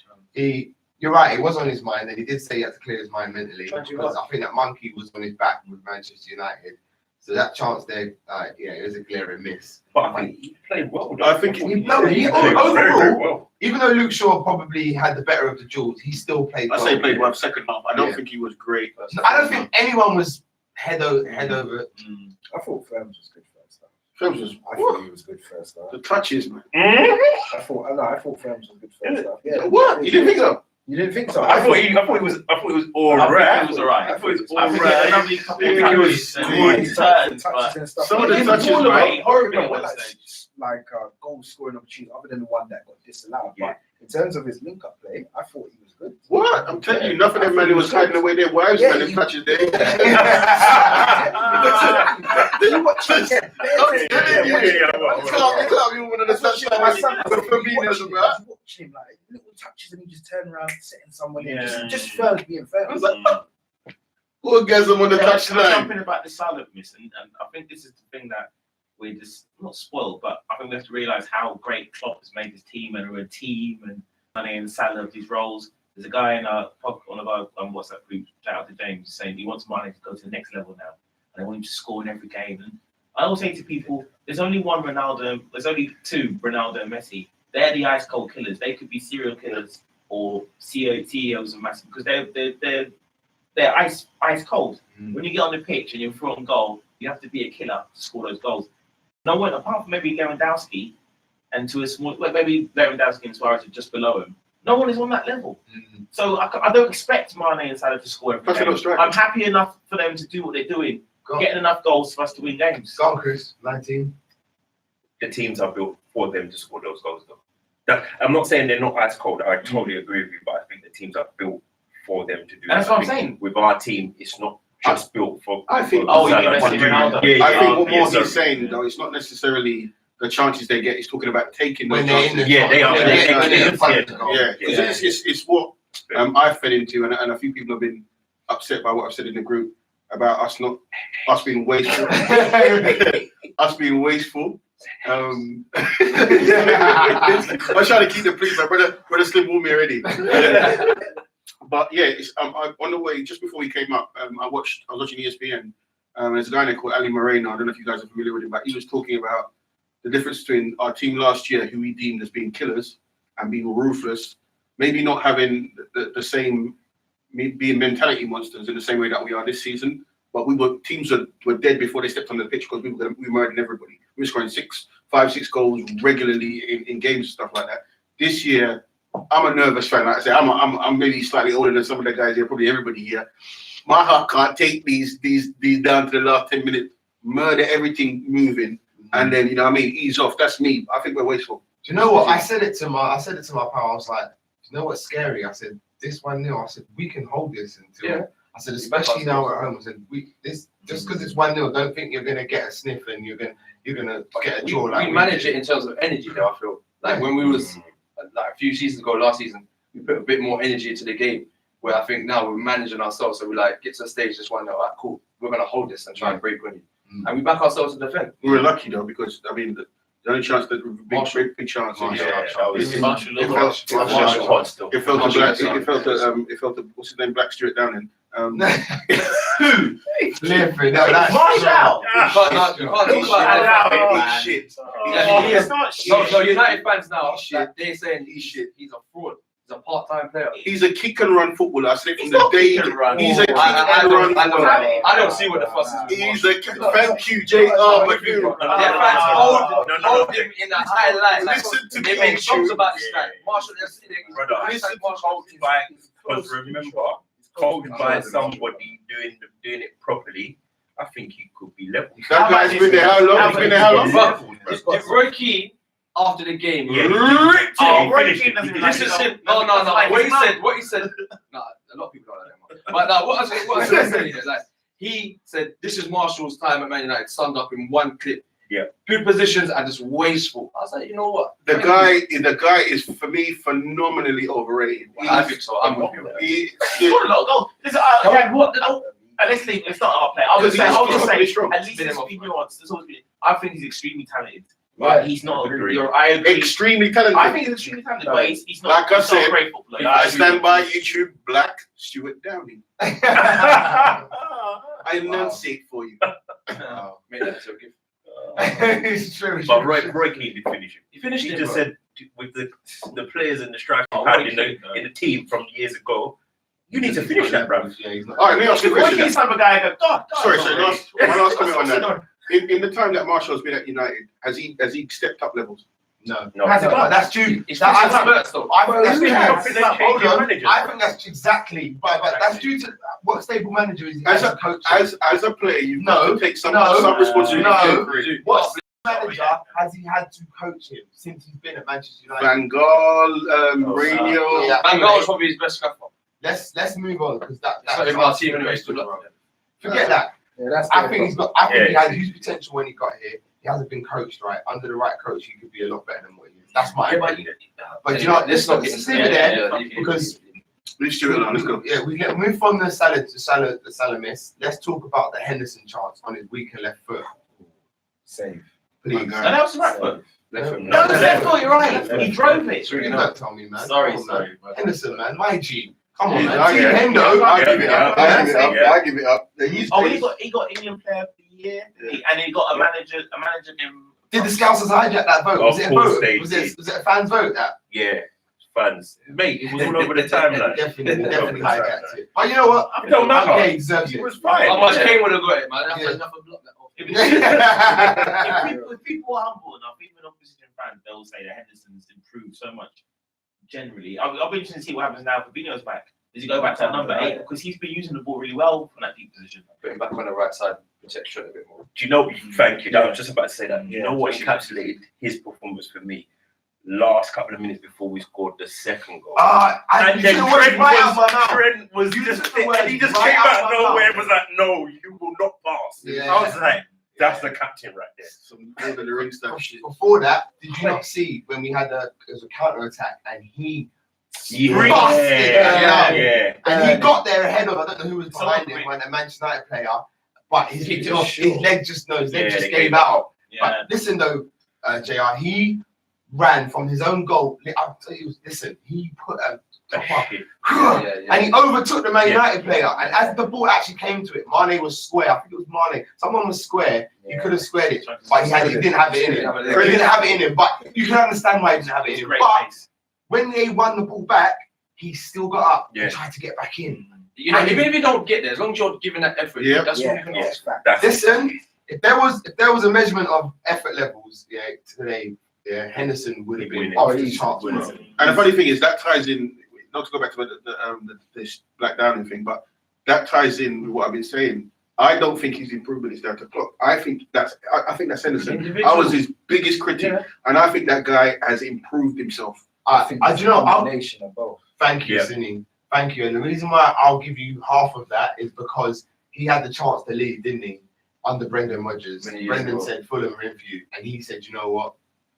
You're right. It was on his mind, and he did say he had to clear his mind mentally. Because I think that monkey was on his back with Manchester United. So that chance there, it was a glaring miss. But I think he played well. I think he played overall, very well. Even though Luke Shaw probably had the better of the duels, he still played well. I say he played well second half. I don't think he was great. I don't think anyone was head over. I thought Firms was good first half. Firms was I thought he was good first half. the touches, man. I thought Firms was good first half. Yeah. What? You didn't think so? You didn't think so? I thought he was all right. It was alright. I thought it was all I think right. another couple I think of it was touches, Touches but and stuff. some of the He touches, was all right? right. Horrible, Horrible like, at goal scoring opportunity, other than the one that got disallowed. Yeah. But in terms of his link-up play, I thought he was good. What? I'm telling you, enough of them man who was hiding away their wives, Yeah, man, them he- touches there. You watch him get watch him like little touches and he just turn around setting someone in. Just Firms being Firms. Orgasm on the touchline. Something about the Salah miss, and I think this is the thing that we're just not spoiled, but I think we have to realise how great Klopp has made this team, and we're a team, and Mane and Salah have these roles. There's a guy in one of our WhatsApp groups, shout out to James, saying he wants Mane to go to the next level now, and they want him to score in every game. And I always say to people, there's only one Ronaldo, there's only two, Ronaldo and Messi. They're the ice cold killers. They could be serial killers or CEOs of massive, because they're ice cold. When you get on the pitch and you're throwing goal, you have to be a killer to score those goals. No one, apart from maybe Lewandowski, and to a small, maybe Lewandowski and Suarez are just below him. No one is on that level. So I don't expect Mane and Salah to score every game. I'm happy enough for them to do what they're doing, getting enough goals for us to win games. Go on, Chris. 19. The teams are built for them to score those goals, though. I'm not saying they're not ice cold. I totally agree with you, but I think the teams are built for them to do that. That's what I'm saying. With our team, it's not just built for. I think. Oh, Salah yeah, to do. Ronaldo. I think what more so- he's saying though, it's not necessarily the chances they get. He's talking about taking those When they're in chances. the Yeah, they are. when they're in front of the Yeah. goal. Yeah, because it's what I fell into, and a few people have been upset by what I've said in the group about us being wasteful, us being wasteful. I'm trying to keep the please, my brother Slim warned me already. But yeah, on the way just before we came up, I was watching ESPN. There's a guy there called Ali Moreno. I don't know if you guys are familiar with him, but he was talking about the difference between our team last year, who we deemed as being killers and being ruthless, maybe not having the same being mentality monsters in the same way that we are this season. But teams were dead before they stepped on the pitch because we murdered everybody. We were scoring 5, 6 goals regularly in games and stuff like that. This year, I'm a nervous fan. Like I say, I'm maybe slightly older than some of the guys here, probably everybody here. My heart can't take these down to the last 10 minutes, murder everything moving, and then ease off. That's me. I think we're wasteful. Do you know what? I said it to my pal. I was like, do you know what's scary? I said, this 1-0. I said, we can hold this until. Yeah. I said, especially now at home. I said, just because it's 1-0, don't think you're gonna get a sniff and you're gonna get a draw. We manage it in terms of energy, though. I feel like when we was like a few seasons ago, last season, we put a bit more energy into the game. Where I think now we're managing ourselves, so we get to a stage just 1-0. Like, cool, we're gonna hold this and try and break on you, and we back ourselves to defend. We were lucky though because the only chance that big chance. It felt the what's his name, Black Stuart Downing. Liverpool, Marshall! You can't talk about shit. It's not shit. No, United fans now, they're saying he's a fraud. He's a part-time player. He's a kick and run footballer. I said from He's the not day kick and run. he's a kick I and run don't footballer. I don't see what the fuss is. He's a thank you, JR. Their fans hold him in a high light. Like, Listen to they me, make songs you- about this guy. Marshall, they're sitting Brother, Listen to coached by, because remember, coached by somebody doing it properly. I think he could be level. That guy's been there how long? He's been there how long? If Roy Keane, after the game, Yeah, ripped Oh, it. Roy Keane doesn't even This is it. No. What he said. Nah, a lot of people don't like that. But now, what I was going to say is, like, he said, "This is Marshall's time at Man United." Summed up in one clip. Yeah. Good positions and just wasteful. I was like, you know what? The guy is for me phenomenally overrated. I think so. I'm with you. He, Scored a lot of goals. Listen, let's leave. Let's not our player. I'll just say, at least let's be nuanced. I think he's extremely talented. But he's not. I agree. extremely talented. I think he's extremely talented, but he's not. Like I he's not said, a great footballer. I stand by YouTube, Black Stuart Downing. I enunciate for you. Made that so good. It's true. But Roy Keane did finish it. He finished He it, just bro. said with the players and the strikers Oh, had Roy in the Keane, in the team from years ago, you need to finish that, bro. All right, let me ask you a Roy question. Keane's type of guy. I go, God. Sorry, one last comment on that. In the time that Marshall's been at United, has he stepped up levels? No. No. Has it gone? That's due. It's That- finished I- Spurs, though. I think that's Who due. has? Hold on. Manager. I think that's exactly, but that's due to what stable manager is he As as a a coach. As a player, you've got to take some responsibility. no. for your career. What manager has he had to coach him since he's been at Manchester United? Van Gaal, Mourinho. Yeah. Van Gaal was probably his best scaffer. Let's move on because that's So in our team anyway, still up there. forget that. Yeah, that's I think he's got. I think he Yeah. had huge potential when he got here. He hasn't been coached right. Under the right coach, he could be a lot better than what he is. That's my opinion. But you know, let's not leave it there because Leave Stuart alone. Let's go. yeah, we move from the Salah miss. Let's talk about the Henderson chance on his weak and left foot, Save. please. Okay. And that was right foot. Left foot. No, the left foot. You're right. He drove it. You don't tell me, man. Sorry, Come on, sorry. man. Henderson, man, my G. Come on, Yeah, man. I Team get it. Hendo. I give it up. I give it up. Yeah. I give it up. He's Oh, he got England Player of the Year, and he got a manager in. Did the Scousers hijack that vote? Was Of it a course vote? they Was did. it a fan's vote? That Yeah, fans, mate, it was all over the timeline. definitely hijacked it. But you know what? It don't matter. Okay, he deserves It it. was fine. How much Kane would have got it, man? That's Yeah. enough of block that off. If people are humble enough, even opposition fans, they'll say that Henderson's improved so much. Generally, I'll be interested to see what happens now. Fabinho's back. Does he go back to that number 8? Because he's been using the ball really well from that deep position. Put him back on the right side, protect Trent a bit more. Do you know? Thank you. I was just about to say that. You Yeah. know what encapsulated his performance for me? Last couple of minutes before we scored the second goal. And then Trent was You just, took the words and he just right came out out of of my nowhere mouth. and was like, "No, you will not pass." Yeah. I was like, "That's the captain right there." some Lord of the Rings stuff shit. Before that, did you not see when we had it was a counter attack and he Yeah, busted it out? yeah. And he got there ahead of, I don't know who was behind him, when a Manchester United player, but his Kicked it off, off. his leg just knows, leg Yeah, just they gave gave out. Yeah. But listen though, JR, he ran from his own goal. I'll tell you, listen, he put a top up. And he overtook the Man United player. And as the ball actually came to it, Mane was square. I think it was Mane. Someone was square. He could have squared it, but he didn't have it in him. He didn't have it in him. But you can understand why he didn't have it in him. Great But pace. when they won the ball back, he still got up Yeah. and tried to get back in. You know, even if you don't get there, as long as you're giving that effort, Yeah. that's what you can Yeah, ask. fact. That's Listen, if there was a measurement of effort levels, today, Henderson would have been Winning. off the charts. And the funny thing is that ties in. Not to go back to this Black Downing thing, but that ties in with what I've been saying. I don't think his improvement is down to clock. I think that's Henderson. I was his biggest critic, and I think that guy has improved himself. Do you know? Combination of both. Thank you, Yeah. Sini. Thank you. And the reason why I'll give you half of that is because he had the chance to leave, didn't he? Under Brendan Rodgers. Many years Brendan ago. said Fulham are in for you. And he said, you know what?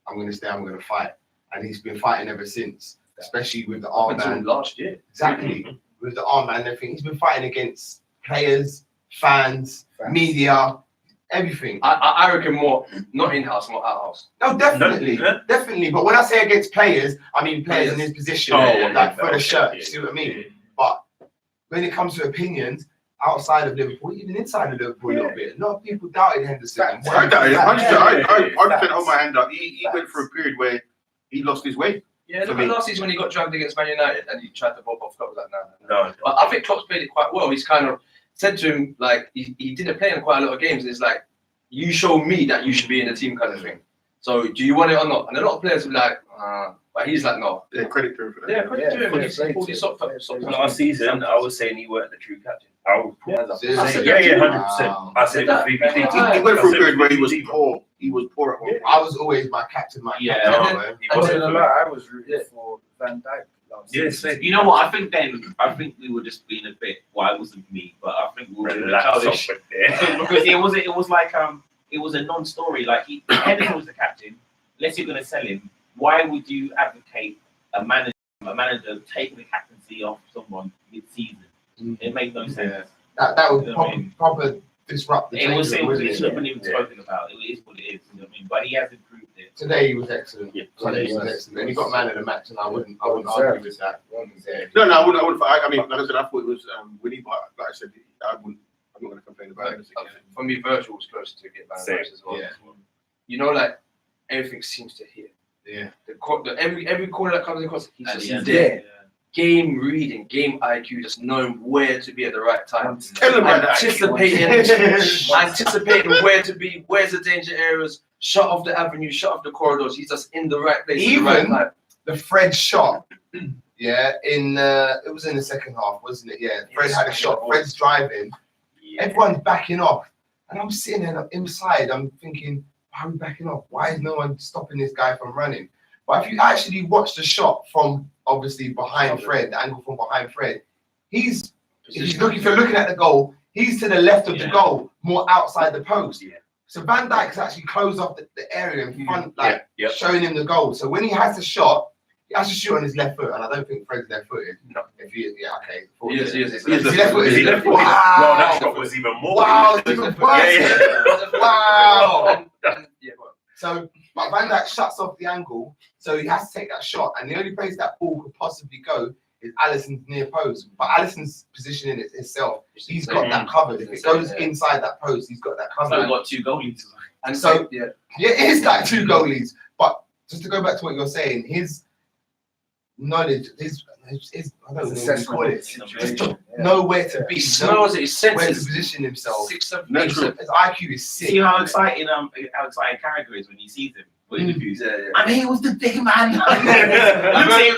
I'm going to stay, I'm going to fight. And he's been fighting ever since, especially with the Up until armband. last year. Exactly. With the armband and everything. He's been fighting against players, fans, Facts. media, everything. I reckon more, not in-house, more out-house. No, definitely. No. Definitely. But when I say against players, I mean players in his position. Oh, like okay, for the shirt. yeah. You see what I mean? But when it comes to opinions, outside of Liverpool, even inside of Liverpool a little bit, a lot of people doubted Henderson. Facts. I doubt it. I Yeah. hold my hand up. He went through a period where he lost his way. Yeah, For look at me. last season when he got dragged against Man United and he tried to bob off Klopp like No. But I think Klopp's played it quite well. He's kind of said to him, like, he didn't play in quite a lot of games. It's like, you show me that you should be in the team kind of thing. So do you want it or not? And a lot of players were like, but he's like, no. Yeah, credit to him for that. Yeah, credit to him. Yeah, He's yeah, pulled his socks up. Last season, I was saying he weren't the true captain. I would put hands up. Yeah. I said, yeah, 100%. I said it was VVD. He went through a period where he was poor. He was poor at one point. I was always my captain, Yeah. captain, man. He I'm not wasn't. gonna lie, I was rooting for Van Dijk last Yeah, season. same. You know what? I think we were just being a bit. Well, it wasn't me, but I think we were being a bit Relax childish off it there. because it was like it was a non-story. Like Henderson was the captain. Unless you're going to sell him, why would you advocate a manager taking the captaincy off someone mid-season? It made no sense. That would You know what I mean? proper disrupt the It was change room, it wouldn't should have been it? even spoken about. It is what it is. You know what I mean? But he has improved it. Today he was excellent. Yeah. Today he was excellent. And he got man of the match, and I wouldn't argue with that. No, I wouldn't. I mean, like I said, I thought it was winning, but like I said, I'm not going to complain about it. For me, Virgil was close to get Man Same. United as well. Yeah. You know, like, everything seems to hit. Yeah. Every corner that comes across, he's At just the end. there. Game reading, game IQ, just knowing where to be at the right time. Tell him about that. Anticipating where to be, where's the danger areas, shut off the avenue, shut off the corridors. He's just in the right place at the right Even time. the Fred shot, yeah, it was in the second half, wasn't it? Yeah, Fred had a shot. Fred's driving. Everyone's backing off, and I'm sitting there inside. I'm thinking, why are we backing off? Why is no one stopping this guy from running? But if you actually watch the shot from obviously behind Fred, the angle from behind Fred, if you're looking at the goal, he's to the left of the goal, more outside the post. Yeah. So Van Dijk's actually closed off the area in front, like Yeah. showing him the goal. So when he has the shot, he has to shoot on his left foot, and I don't think Fred's left-footed. No. If he, yeah, okay. He is. Is he left-footed? Is he left-footed? Wow. Well, that shot was even more. Wow, it's even worse. Wow. Yeah, go on. So, but Van Dijk shuts off the angle, so he has to take that shot, and the only place that ball could possibly go is Alisson's near post. But Alisson's positioning it himself, he's got that covered. If it goes inside that post, he's got that So covered. we got 2 goalies. And So- yeah, Yeah, it is like 2 goalies. But just to go back to what you're saying, his knowledge, his I don't know what you call it. Just know where to be, he know smells it. He where to senses position himself. 6, 7, Natural. His IQ is sick. See how excited Carragher is when he sees him. With interviews. Yeah. And he was the big man. Look at him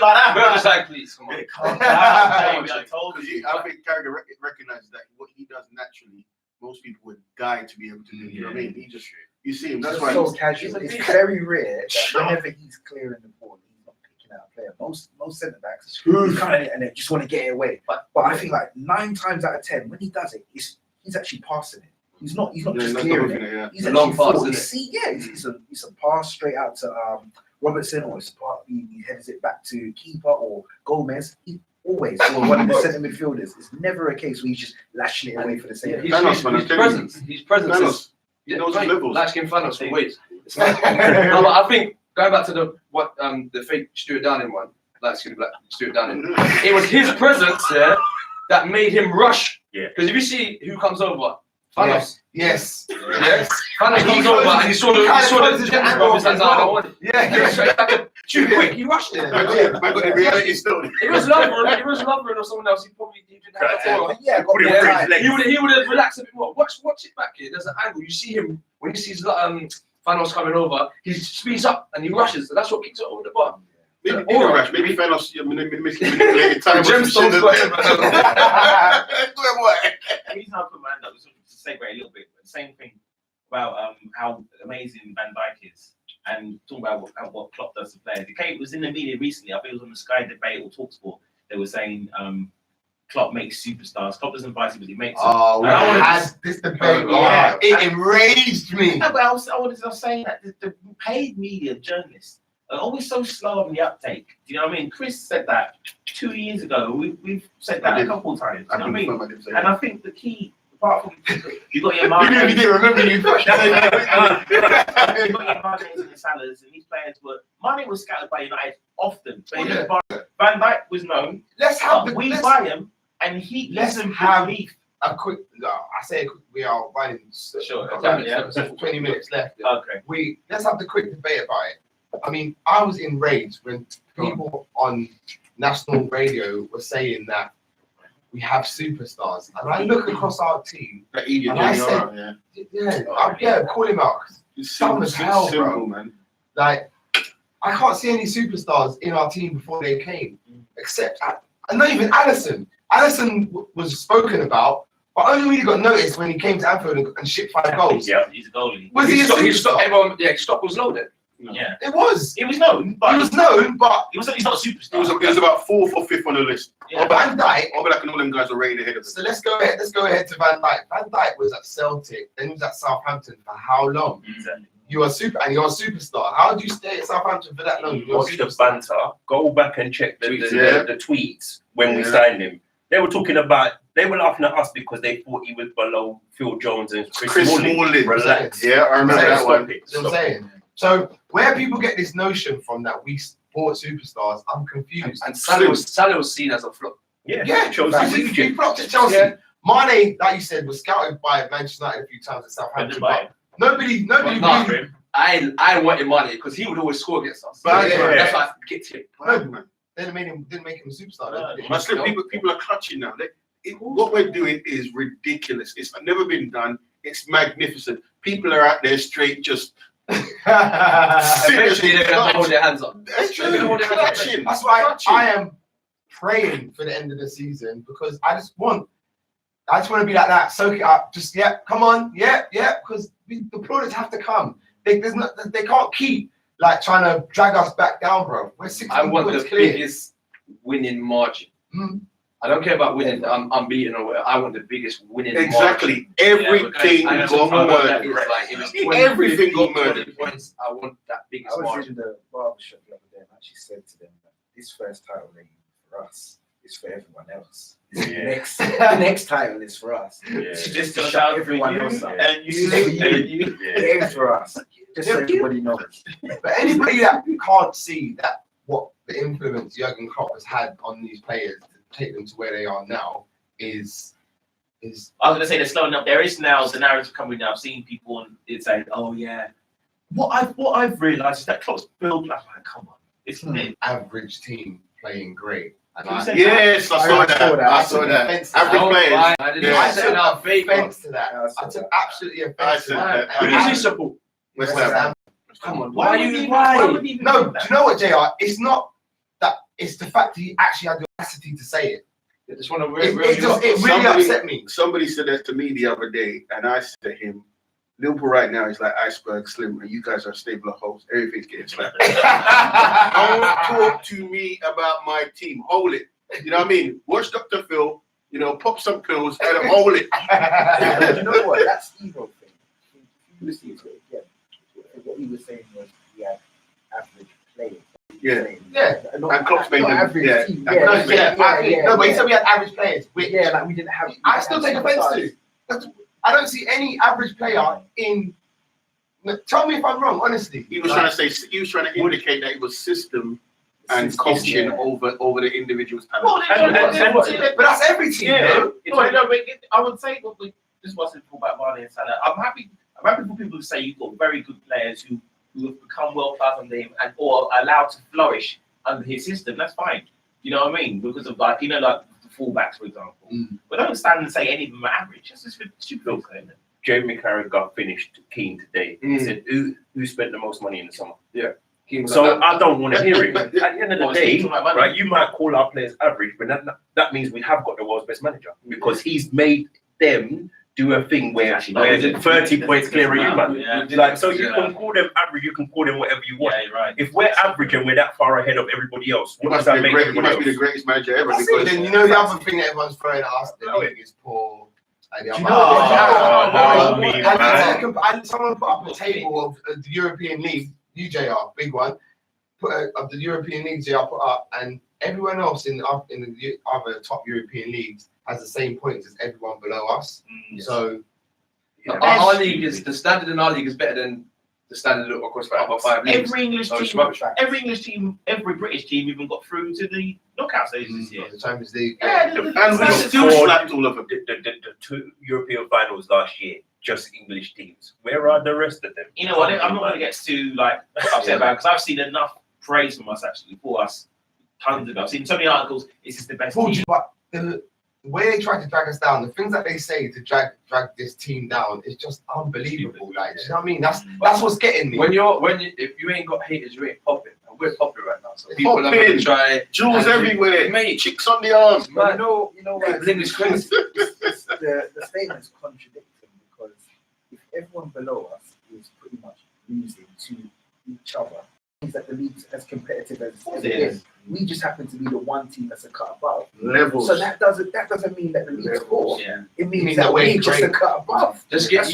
like that. Virgil's like, please, come on. Calm down, baby, I told Because you. I think Carragher recognizes that what he does naturally, most people would die to be able to do. You know what I mean? He just, you see him. That's why. So casual. It's very rare that whenever he's clearing the ball, he's not picking out a player. Most centre backs kind of and they just want to get it away. But I think like 9 times out of 10, when he does it, he's actually passing it. He's not just clearing it. Yeah. He's A long actually pass, forward. isn't It's a pass straight out to Robertson, or he heads it back to keeper or Gomez. He always, or one of the centre midfielders. It's never a case where he's just lashing it away for the sake of it. His presence is He knows his levels. Light skin Thanos for weight. No, but I think going back to the fake Stuart Downing one, light skin black Stuart Downing. It was his presence there that made him rush. Yeah. Because if you see who comes over, Thanos. Yes. Yes. Thanos comes over and he saw the angle. He's like, no, I want it. Yeah. Too quick. He rushed it. I got the reality still. It was Lovren or someone else. He probably didn't have the ball. Yeah, Put him got through the his legs. He would have relaxed a bit more. Watch it back here. There's an angle. You see him when he sees Thanos coming over. He speeds up and he rushes. And that's what kicks it over the bar. Maybe Rash, maybe Thanos manipulated time. Gemstones got him. The reason I put Mando was to segue a little bit, but the same thing about how amazing Van Dijk is, and talking about what Klopp does to players. It was in the media recently. I think it was on the Sky Debate or Talksport. They were saying Klopp makes superstars. Klopp doesn't invite him, but he makes them. Oh, we had this debate. Yeah. It enraged me. No, but I was saying that the paid media journalists are always so slow on the uptake. Do you know what I mean? Chris said that 2 years ago. We've said that a couple of times. Do you know what I mean? And I think the key, apart from you got your You didn't remember you. you got your Manes and your Salahs, and these players were Mane was scouted by United often. But Van Dijk was known. Let's have But the. we let's- buy him, and he let's gives him have- belief. a quick. I say we are running. Sure. 20 minutes left. Okay. Let's have the quick debate about it. I mean, I was enraged when people on national radio were saying that we have superstars, and I look across our team. That idiot, And I Junior, yeah, call him out. It's Dumb as hell, simple, bro. man. Like, I can't see any superstars in our team before they came, except and not even Allison. Allison was spoken about, but only really got noticed when he came to Anfield and shipped 5 goals. Yeah, he's a goalie. Was he a He stopped superstar? everyone. Yeah, stock was low then. Yeah, It was. he was known, but He was known, but he's not a superstar. It was about 4th or 5th on the list. Yeah. Van Dijk. I'll be like, all them guys are rated ahead of us. So let's go ahead to Van Dijk. Van Dijk was at Celtic, then he was at Southampton for how long? Exactly. You're a superstar. How do you stay at Southampton for that long? You're a Watch the superstar. banter. Go back and check the tweets when we Yeah. signed him. They were talking about. They were laughing at us because they thought he was below Phil Jones and Chris Smalling. Relax. Yeah, I remember that one. You know what I'm saying? So where people get this notion from that we bought superstars, I'm confused. And Salah was seen as a flop. Yeah, Chelsea. we flopped at Chelsea. Yeah. Mane, like you said, was scouted by Manchester United a few times at Southampton. But nobody Nah. really. I wanted money because he would always score against us. But yeah. That's why I get him. No, man. They didn't make him a superstar. No, did they? But still, people are clutching now. What we're doing is ridiculous. It's never been done. It's magnificent. People are out there straight just Eventually, they're going to hold their hands up. That's true. They're gonna hold their hands up. Clutching. That's why Clutching. I am praying for the end of the season because I just want to be like that. Soak it up. Just come on, because the plaudits have to come. They can't keep like trying to drag us back down, bro. We're 16 I want points the clear. biggest winning margin. Mm. I don't care about winning unbeaten or whatever. I want the biggest winning margin. Exactly. Everything I got know what that murdered. is, like, if it's 20, Everything got 15, 20 murdered. points, I want that I biggest was margin. in the barbershop the other day and actually said to them that this first title ain't for us, it's for everyone else. The next title is for us. Just to Shut shout everyone everyone else else up. and you It ain't for us. Just so everybody knows. But anybody that can't see that what the influence Jurgen Klopp has had on these players to take them to where they are now is. I was gonna say they're slowing up. There is now the narrative coming now. I've seen people and it's saying, "Oh yeah." What I've realised is that Klopp's build. Like, come on, it's Average team playing great. And Who I said Yes, I saw that. I saw that. Average players. I didn't Yeah. say that. Fake. offense to that. I took absolutely I offense to said that. that. Who And does I- he support? West West Ham. Ham. Come on. Why would he even No, do do that? you know what, JR? It's not that. It's the fact that he actually had the audacity to say it. I just want to It really Somebody- upset me. Somebody said that to me the other day, and I said to him, Liverpool right now is like iceberg slim, and you guys are stable of hosts. Everything's getting slapped. Don't talk to me about my team. Hold it. You know what I mean? Watch Dr. Phil, pop some pills and hold it. You know what? That's ego thing. You listen to it again. What he was saying was he had average players. Yeah. Yeah. And Klopp's made them. average Yeah. team. And Klopp's made them. No, but he said we had average players. Which Yeah, like we didn't have. I still take offense to. I don't see any average player in. Tell me if I'm wrong, honestly. He was trying to indicate that it was system and coaching over the individual's talent. Well, But that's every team, though. I would say this wasn't talk about Vardy and Salah. I'm happy for people to say you've got very good players who have become world class under him and or are allowed to flourish under his system. That's fine. You know what I mean? Because of like the fullbacks, for example. But don't stand and say any of them are average. That's just stupid. Jamie Carragher finished Keane today. He said, "Who spent the most money in the summer?" Yeah. So I don't want to hear it. At the end of the Well, day, speaking about money. right? You might call our players average, but that means we have got the world's best manager because he's made them do a thing where they're 30 points clear of you, man. Yeah. Like, so you can call them average, you can call them whatever you want. Yeah, you're right. If we're average and we're that far ahead of everybody else, He what must does be that make he everybody must be the else? greatest manager ever But because then the other thing that everyone's throwing at us, the league is poor. And the Do you other- know what? And someone put up a table of the European League, UJR, big one, of the European League JR put up, and everyone else in the other top European leagues has the same points as everyone below us. So Our league is the standard in our league is better than the standard across the other 5 leagues. Every English So it's team, rubbish. every British team even got through to the knockout stages this year. the Champions League. Yeah, and we still slapped all of them. The two European finals last year, just English teams. Where are the rest of them? You know what? I'm not going to get too upset about it because I've seen enough praise from us actually for us tons ago. I've seen so many articles. Is this the best team? But the way they try to drag us down, the things that they say to drag this team down is just unbelievable. Like, do you know what I mean? That's what's getting me. If you ain't got haters, you ain't popping. And we're popping right now. So people are Popping. going to try. Jewels everywhere, Mate. chicks on the arms. But you know what? Bling is crazy. The statement's contradicting because if everyone below us is pretty much losing to each other, it means that the league's as competitive as it is. We just happen to be the one team that's a cut above. Levels. So that doesn't mean that the league's poor. Yeah. It means that we're just a cut above. Just get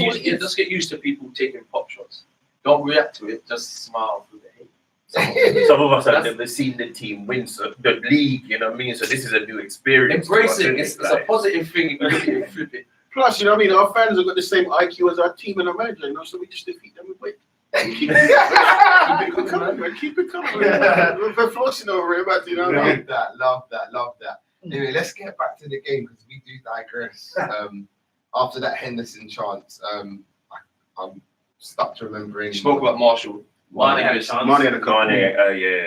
used to people taking pop shots. Don't react to it. Just smile through the hate. Some of us have never seen the team win the league, you know what I mean? So this is a new experience. Embrace it. It's a positive thing. You look at it, flip it. Plus, you know what I mean? Our fans have got the same IQ as our team and our manager, you know, so we just defeat them with wit. Keep it coming, man. Keep it coming. We're flossing over here, but you know what I mean? Love that. Anyway, let's get back to the game because we do digress. After that Henderson chance, I'm stuck to remembering. You spoke about Marshall. Mane had a chance. Mane had a couple. Yeah.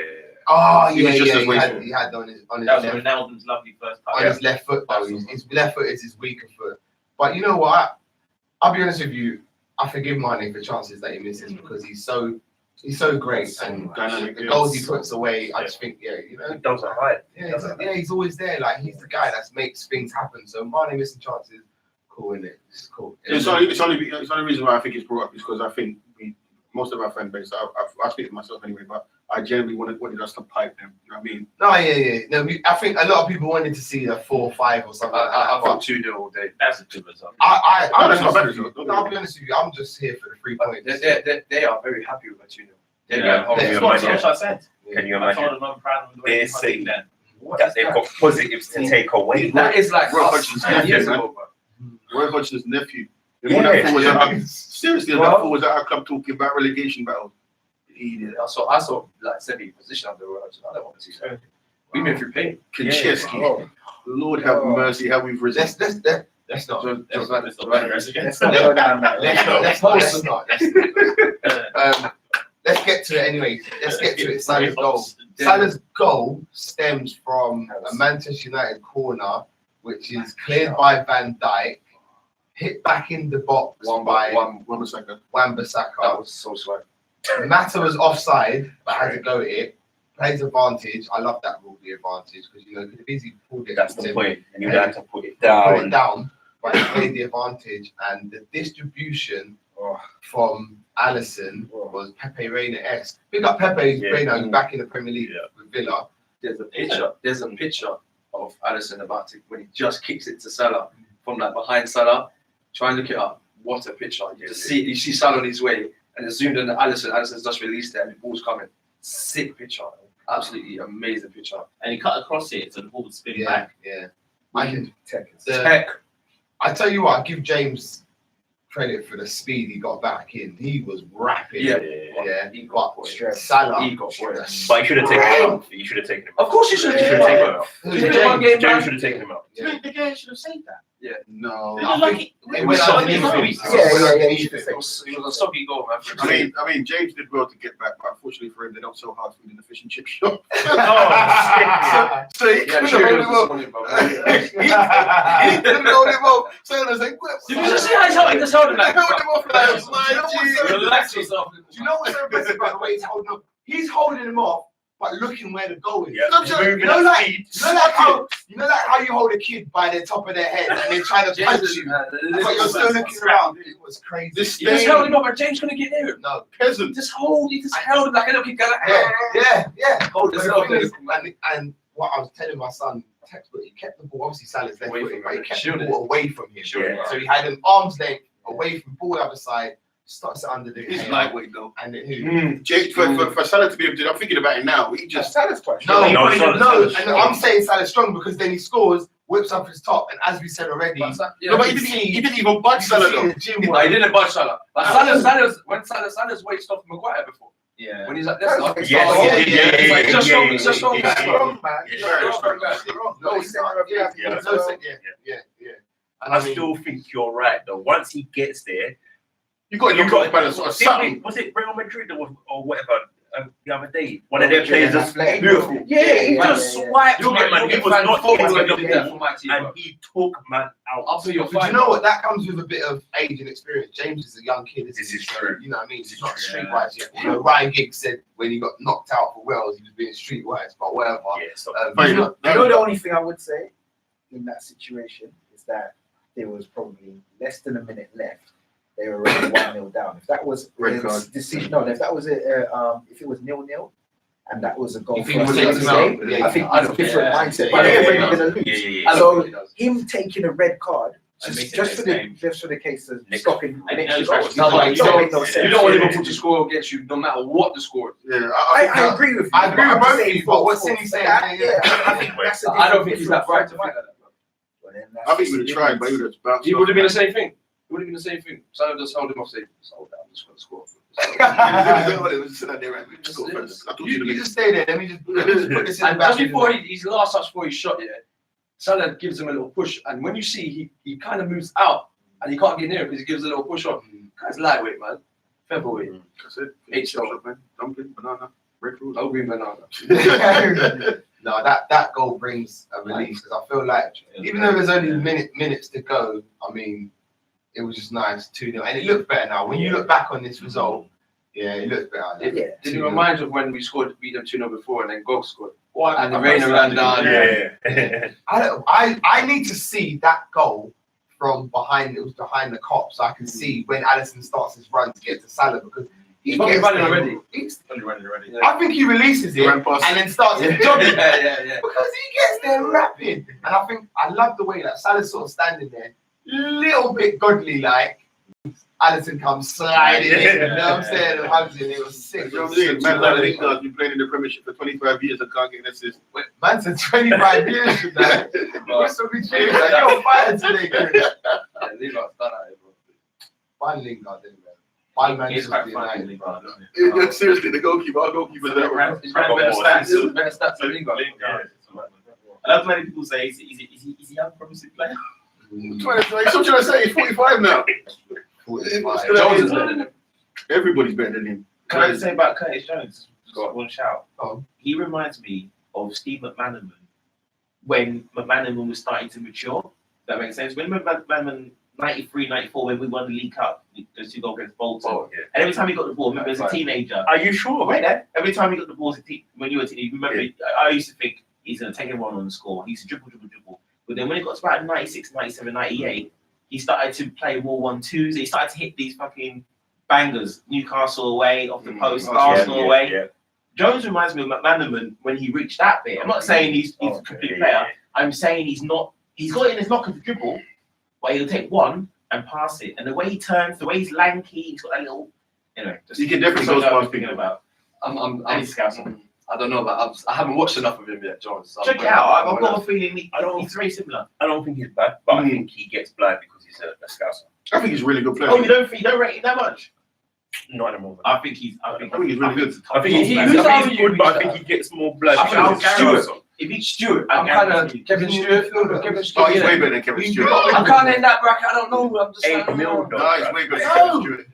Oh, He was just as he wasteful. had on his That was left, Ronaldo's lovely first on touch. his left foot though. His left foot is his weaker foot. But you know what? I'll be honest with you. I forgive Mane for chances that he misses because he's so great and Dynamic, the goals he puts away. I just think, you know, He doesn't hide. he's always there. Like he's the guy that makes things happen. So Mane missing chances, cool, isn't it? It's cool. It's only reason why I think it's brought up is because I think most of our fan base, I speak to myself anyway, but I generally wanted us to pipe them. You know what I mean? No, yeah. No, I think a lot of people wanted to see a 4-5 or something. I thought 2-0 all day. That's a good result. I'll that's not bad. be honest with you. I'm just here for the 3 points. They are very happy with a 2-0. That's what I said. Can you I told imagine? them I'm proud of the way They're they saying that. that they've got positives to take away? That is like Roy us Hodgson's 10 years nephew, ago, bro. Roy Hodgson's nephew. Yeah. Seriously, Well, that was at our club talking about relegation battles. I saw like semi-position of the world. I don't want to see that. We've been through pain. Kincheski. Oh, Lord have mercy, how we've risen. Let's not. Let's get to it anyway. Let's get to it. Salah's goal. Salah's goal stems from a Manchester United corner, which is cleared by Van Dijk, hit back in the box by Wan-Bissaka. Wan-Bissaka. That was so swag. Mata was offside, but had to go at it. Plays advantage. I love that rule, the advantage, because you know could have easily pulled it. That's the point. You had to put it Put it down. down, but he played the advantage, and the distribution from Alisson was Pepe Reina-esque. Big up Pepe Reina, who's back in the Premier League with Villa. There's a picture of Alisson about to when he just kicks it to Salah from like behind Salah. Try and look it up. What a picture! You see Salah on his way, and it's zoomed in to Alisson. Alisson's just released it, and the ball's coming. Sick picture, absolutely amazing picture. And he cut across it, so the ball would spin back. Yeah. Tech. I tell you what, I give James credit for the speed he got back in. He was rapid. He got stress. Salah. He got stress. But you should have taken him out. You should have taken him out. Of course you should You should have taken him out. James. James should have taken him out. The guy should have saved that. No. Lucky. It went underneath him. It was a soggy goal, man. I mean, James did well to get back, but unfortunately for him, they don't sell hard food in the fish and chip shop. So he couldn't hold him up. He couldn't hold him up. So I was like, Did you just see how he's holding this holding I like held him off like, relax yourself. do you know what's so impressive about the way he's holding up? He's holding him off, but looking where the goal is. Moving You know, at like, speed. you know, like how you hold a kid by the top of their head and they're trying to punch you, but you're still looking around. It was crazy. This You just held him up, and James couldn't get near him. No, peasant. He just held him like a little kid. yeah. Hold yourself. And what I was telling my son, textbook, he kept the ball. Obviously, Salah's left Away footed, from but he him. kept Shielded the ball away from him. Shielded. So he had an arm's length away from ball the other side, starts it under the He's head, lightweight though. and then who? James, for Salah to be able to, I'm thinking about it now. He just Salah's quite No, strong. and I'm saying Salah's strong because then he scores, whips up his top, and as we said already, no, but he didn't even budge Salah though. No, he didn't budge Salah. But Salah's weight stopped Maguire before. Yeah. When he's like this, like, Yes, he's just strong. Strong, man. Yeah. Strong. No, He's yeah. I still think you're right though. Once he gets there, you got to balance sort of something. Was it Real Madrid or whatever? The other day, one of their players just beautiful. he just swiped man. He was not getting and he took man out. After your But fight, you know what? That comes with a bit of age and experience. James is a young kid. This is true. You know what I mean? He's not streetwise yet. You know, Ryan Giggs said when he got knocked out for Wales, he was being streetwise, but whatever. Yeah, so You know, the only thing I would say in that situation is that there was probably less than a minute left. They were already 1-0 down. If that was Red card. decision, no, if that was if it was 0-0 and that was a goal You for think us he to would take take the him game, out? I think I it's a don't- different yeah, mindset. yeah, But yeah, they're yeah, going to lose. yeah. So him taking a red card And just, making just for the case of Next- stopping and next those goal. actually- No, but It don't make no Yeah. sense. you don't want Liverpool to score against you, no matter what the score. Yeah, I agree with you. I agree with I'm both saying of you, but what's for Cindy saying? that, yeah, I think that's a I don't different- think he's that bright to different fight like that. Well, then that's I think he just would have the tried, but he difference. would have bounced. It would have been the same thing. It would have been the same thing. Salah just held him off, saying, "Hold down, I'm just going to score." You just stay there. Let me just put this in the And back. just before his last touch before he shot, yeah, Salah gives him a little push, and when you see he kind of moves out, and he can't get near him because he gives a little push on. Guy's lightweight, man, featherweight, That's it. 8 shot, man. Dumpling, banana, red fruit. no green banana. No, that goal brings a release because I feel like even though there's only minutes to go, I mean, it was just nice 2-0, and it looked better now. When you look back on this result, yeah, it looks better. Yeah. Did it remind you of when we beat them 2-0 before, and then Gog scored? Well, And the rain ran down. Yeah. I need to see that goal from behind. It was behind the cop, so I can see when Alisson starts his run to get to Salah because He's probably gets running there. already. He's- Only running already. I think he releases it Ran and past. then starts Yeah, jogging yeah. because he gets there rapid. And I think I love the way that Salah's sort of standing there, little bit godly like. Alisson comes sliding in, you know what I'm saying? And hugs him. It was sick. You know what I'm saying? Man, like Lingard's been playing in the Premiership for 25 years and can't get an assist. Man said 25 years with that. What's up with you? Like, you're fighting today, Chris. Yeah, Lingard's done at it, bro. Fun Lingard, then, man. Fun man. It's quite United. fun, Lingard, isn't it? Yeah, seriously, the goalkeeper, our goalkeeper's there. He's ran better stats. Better stats than Lingard. I love many people say, is he a young promising player? Stop trying to say he's 45 now. 45. Jones is better than him. Everybody's better than him. Can I say about Curtis Jones? Go on. One shout. Oh. He reminds me of Steve McManaman when McManaman was starting to mature. That makes sense. When McManaman 93, 94, when we won the League Cup, those 2 goals against Bolton. Oh, yeah. And every time he got the ball, remember as a teenager. Are you sure? Right there. Every time he got the ball when you were a teenager, remember, I used to think he's going to take everyone on the score. He's dribble. But then when it got to about 96, 97, 98, he started to play more 1-2s. He started to hit these fucking bangers. Newcastle away, off the post, Arsenal away. Yeah. Jones reminds me of McManaman when he reached that bit. I'm not saying he's a complete player. I'm saying he's got it in his locker to dribble, but he'll take one and pass it. And the way he turns, the way he's lanky, he's got that little. Anyway, He can definitely go something I was past thinking people. about. I'm He's scouting. I don't know, but I haven't watched enough of him yet, Jones. So Check it out. I've got a feeling he's very similar. I don't think he's bad, but I think he gets blind because he's a scouser. I think he's a really good player. Oh, you don't rate him that much? Not anymore. I think he's really good. I think he's good, but I think he gets more blood. I'll because guarantee he's you. If he's Stewart, I I'm kind guarantee of you. Kevin Stewart. Oh, he's way better than Kevin Stewart. I'm kind of in that bracket. I don't know. I'm just Eight like, mil, No, he's way better than No. Kevin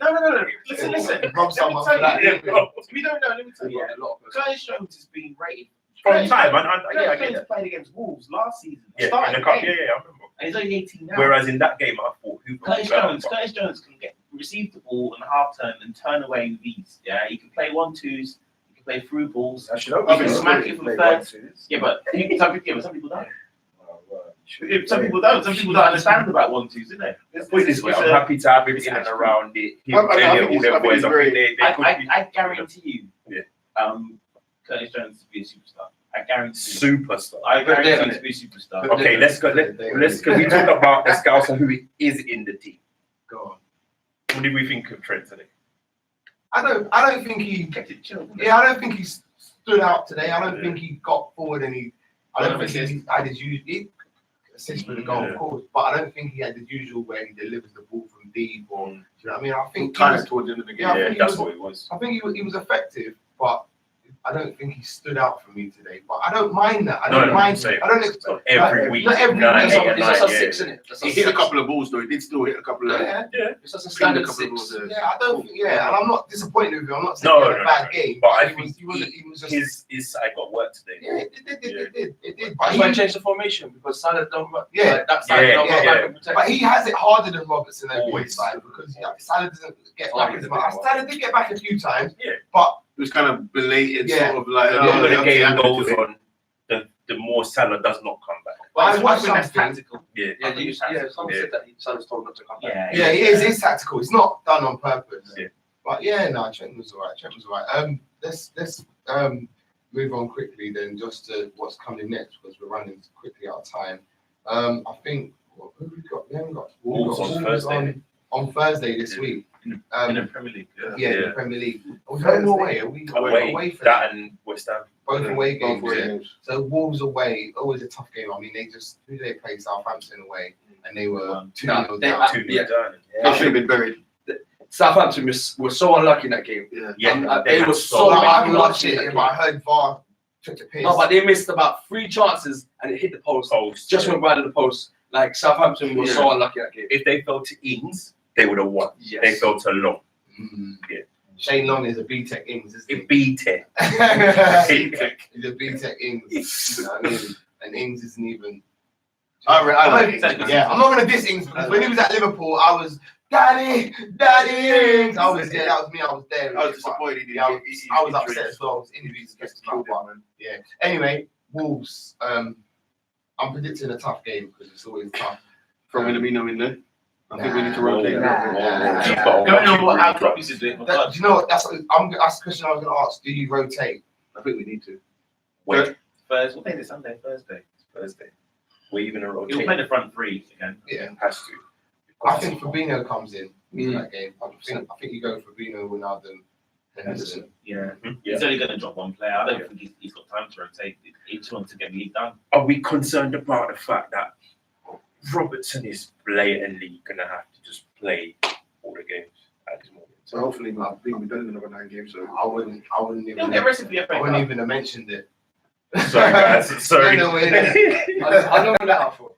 Stewart. No. Listen. Rob Let me someone tell for that. you. Yeah, bro. If you don't know, let me tell you. a lot of Curtis Jones has been rated. From time, I Curtis get Jones that. played against Wolves last season. Yeah, Started in the cup, the game. yeah, I remember. And he's only 18 now. Whereas in that game, I thought, Curtis Jones can receive the ball in a half turn and turn away with ease. Yeah, he can play 1-2s, he can play through balls. I should hope He he can can smack it from third. Yeah, but some people don't. Some people don't. Some people don't understand about 1-2s, isn't they? Put it this way, I'm happy to have him in and around it. I think he's very- I guarantee you. Yeah. Curtis Jones to be a superstar. I guarantee you. Superstar. I guarantee him to be a superstar. Okay, let's go. Can we talk about the scouser who is in the team? Go on. What did we think of Trent today? I don't think he. Kept it chill. Yeah, I don't think he stood out today. I don't think he got forward and I don't think he had his usual assist for the goal, of course, but I don't think he had the usual where he delivers the ball from deep or. Do you know what I mean? I think he Tired was, towards the end of the game. Yeah, I Yeah, think he that's was- what it was. I think he was effective, but I don't think he stood out for me today, but I don't mind that. I No, don't mind. same. I don't expect Every week. Not every Nine, week. eight, and It's nine, just a yeah. 6, isn't it? He hit a couple of balls though. He did still hit a couple of. Yeah, It's just a Cleaned a standard couple of 6. balls. yeah. I don't think. Yeah, and I'm not disappointed with him. I'm not saying No, he had a no, bad no. game, But I he think was just. his side got work today. Yeah, it did. But That's why I he, changed the formation because Salah don't run. Yeah. Like, that side Yeah, don't run yeah. back and protect. but he has it harder than Robertson on his Always. side because Salah doesn't get Oh, back he's as a much. big one. Salah did get back a few times, Yeah. but It was kind of belated, Yeah. sort of like. Yeah. The longer the okay, game I'm gonna goes do it. on, the more Salah does not come back. But I I watched think that's something- tactical. Yeah. Someone said that Salah's told not to come back. yeah, it is tactical. It's not done on purpose. Yeah. But yeah, no, Trent was alright. Let's move on quickly then, just to what's coming next because we're running quickly out of time. I think who have we got? We haven't got Wolves on Thursday. on Thursday this week. In the Premier League. Yeah, in the Premier League. Are we home or away? Are we Away. for that? That and West Ham. Both away Both games. away Yeah. games. So Wolves away, always a tough game. I mean, who they played Southampton away, and they were 2-0 they- down. 2-0 Yeah. down. They should have been buried. Southampton were so unlucky in that game. Yeah. Yeah, They were so I haven't watched unlucky. it, but I heard VAR took the piss. No, but they missed about 3 chances and it hit the post. Just went right at the post. Like Southampton was so unlucky that game. If they fell to Ings, they would have won. Yes. They fell to Long. Yeah. Shane Long is a BTEC Ings, isn't It beat it. he? He's a BTEC Ings. You know what I mean? And Ings isn't even. I like Yeah, I'm not gonna diss Ings because when he was at Liverpool, I was Daddy Ings. I was there. That was me. I was there. I was disappointed. Yeah, I was upset as well. I was interviewed against him. Yeah. Anyway, Wolves. I'm predicting a tough game because it's always tough. From Minamino in there. I think we need to rotate. Going on what our club used to do. Do you know what? That's the question I was going to ask. Do you rotate? I think we need to. Wait, Thursday. We'll play this Sunday, Thursday. We're even a He'll rotation. play the front three again. Yeah. Has to. I think Fabinho comes in that game. I think you go Fabinho, Ronaldo, Henderson. Yeah. Yeah. He's only going to drop one player. I don't think he's got time to rotate. He just wants to get the league done. Are we concerned about the fact that Robertson is blatantly going to have to just play all the games at this moment? So hopefully, I think we've done another 9 games. So I wouldn't He'll even. get rested for the FA I wouldn't Cup. even have mentioned it. Sorry, guys. Sorry. No, no, I don't know that for.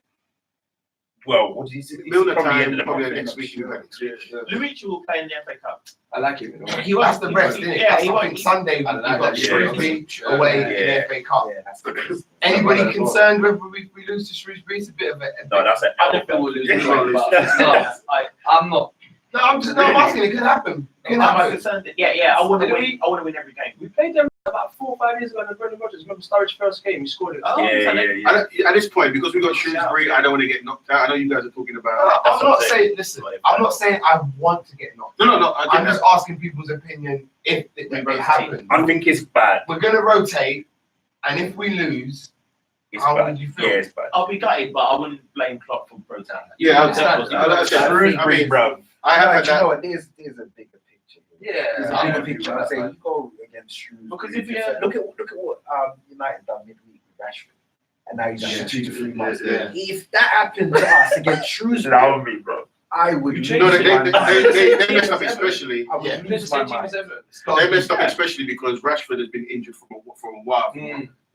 Well, what did he say? Milner Probably time, ended up probably off next it. week. Luigi will play in the FA Cup. I like him. He That's the rest, isn't it? Yeah, That's, he I won't. think Sunday we've I like got that. Shrewsbury away in the FA Cup. Anybody concerned whether we lose to Shrewsbury? It's a bit of a. No, that's it. I don't think we'll lose. Yeah. I'm not. No, I'm asking. It could happen. It could I'm happen. concerned. Yeah. I want to win. I want to win every game. We played them about 4 or 5 years ago in Brendan Rodgers. Remember Sturridge's first game? He scored it. Oh, Yeah. At this point, because we got Shrewsbury, I don't want to get knocked out. I know you guys are talking about. I'm not saying. Listen, I'm not saying I want to get knocked. No. I'm just asking people's opinion if it happens. I think it's bad. We're gonna rotate, and if we lose, It's how bad. would you feel? Yeah, it's bad. I'll be gutted, but I wouldn't blame Klopp for rotating. Yeah, Shrewsbury, I mean, bro. I have had You know that. what? There's a bigger picture. There's a Yeah. bigger picture. I say you go against Shrewsbury. Because if you look at what United done midweek with Rashford, and now he's done 2 to 3 months. Yeah. If that happened to us against Shrewsbury, Allow me, bro. I would. You lose change No, it. they messed up especially. I would Yeah. lose my mind. They messed up especially because Rashford has been injured from a while.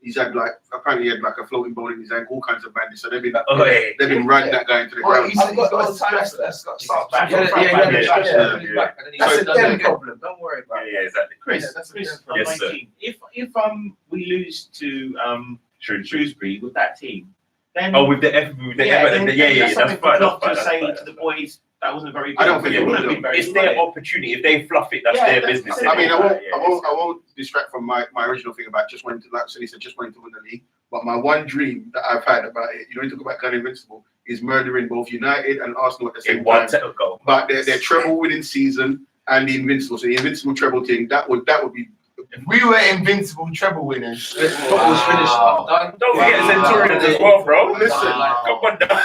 He's had apparently he had a floating ball in his ankle, all kinds of badness. So they've been running that guy into the Well, ground. he's got a time left. That's got start back. Yeah, Yeah. That's a So- them problem. Don't worry about it. Yeah, exactly. Chris, that's Chris, a Yes, sir. 19. If we lose to Shrewsbury with that team, then Oh, with the F, with the Everton, that's that's something fine. for Klopp That's to fine. say to the boys. That wasn't very good. I don't think it it wouldn't will. have been very It's good. their opportunity. If they fluff it, that's Yeah, their that's- business. that's I mean, I Yeah, won't distract from my original thing about just wanting to, like Sonny said, just wanting to win the league. But my one dream that I've had about it, you talk about going invincible, is murdering both United and Arsenal at the in same one time. set of goal. But their treble winning season and the invincible, so the invincible treble thing, that would be. We were invincible treble winners. Football was finished. Done. Don't forget Centurions as well, bro. Listen, Come on down.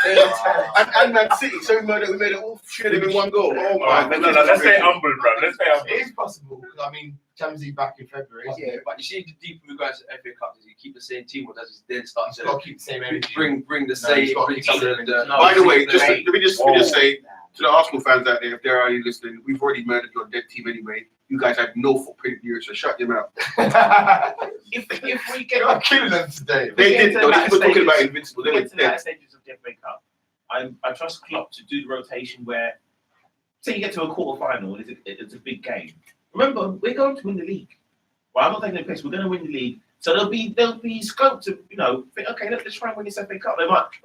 and Man City, so we made it all shit in one goal. Oh my No, goodness. let's stay humble, bro. Let's stay humble. It is possible because I mean, Champions League back in February. Isn't Yeah, it? but you see, the deeper we go into FA Cup, does he keep the same team or does he then start You've got to keep the same energy. to bring the he's same, got to bring keep some of the- the. By the way, the- let me just say to the Arsenal fans out there, if there are you listening, we've already murdered your dead team anyway. You guys had no footprint in Europe, so shut your mouth. If we get I'm killing them today. They did. to Though. that We're talking about stages- Invincible. we They were get to the dead. latter stages of the FA Cup, I trust Klopp to do the rotation where, say you get to a quarter final and it's a big game. Remember, we're going to win the league. Well, I'm not taking the piss. We're going to win the league, so there'll be scope to think, okay, let's try and win this FA Cup.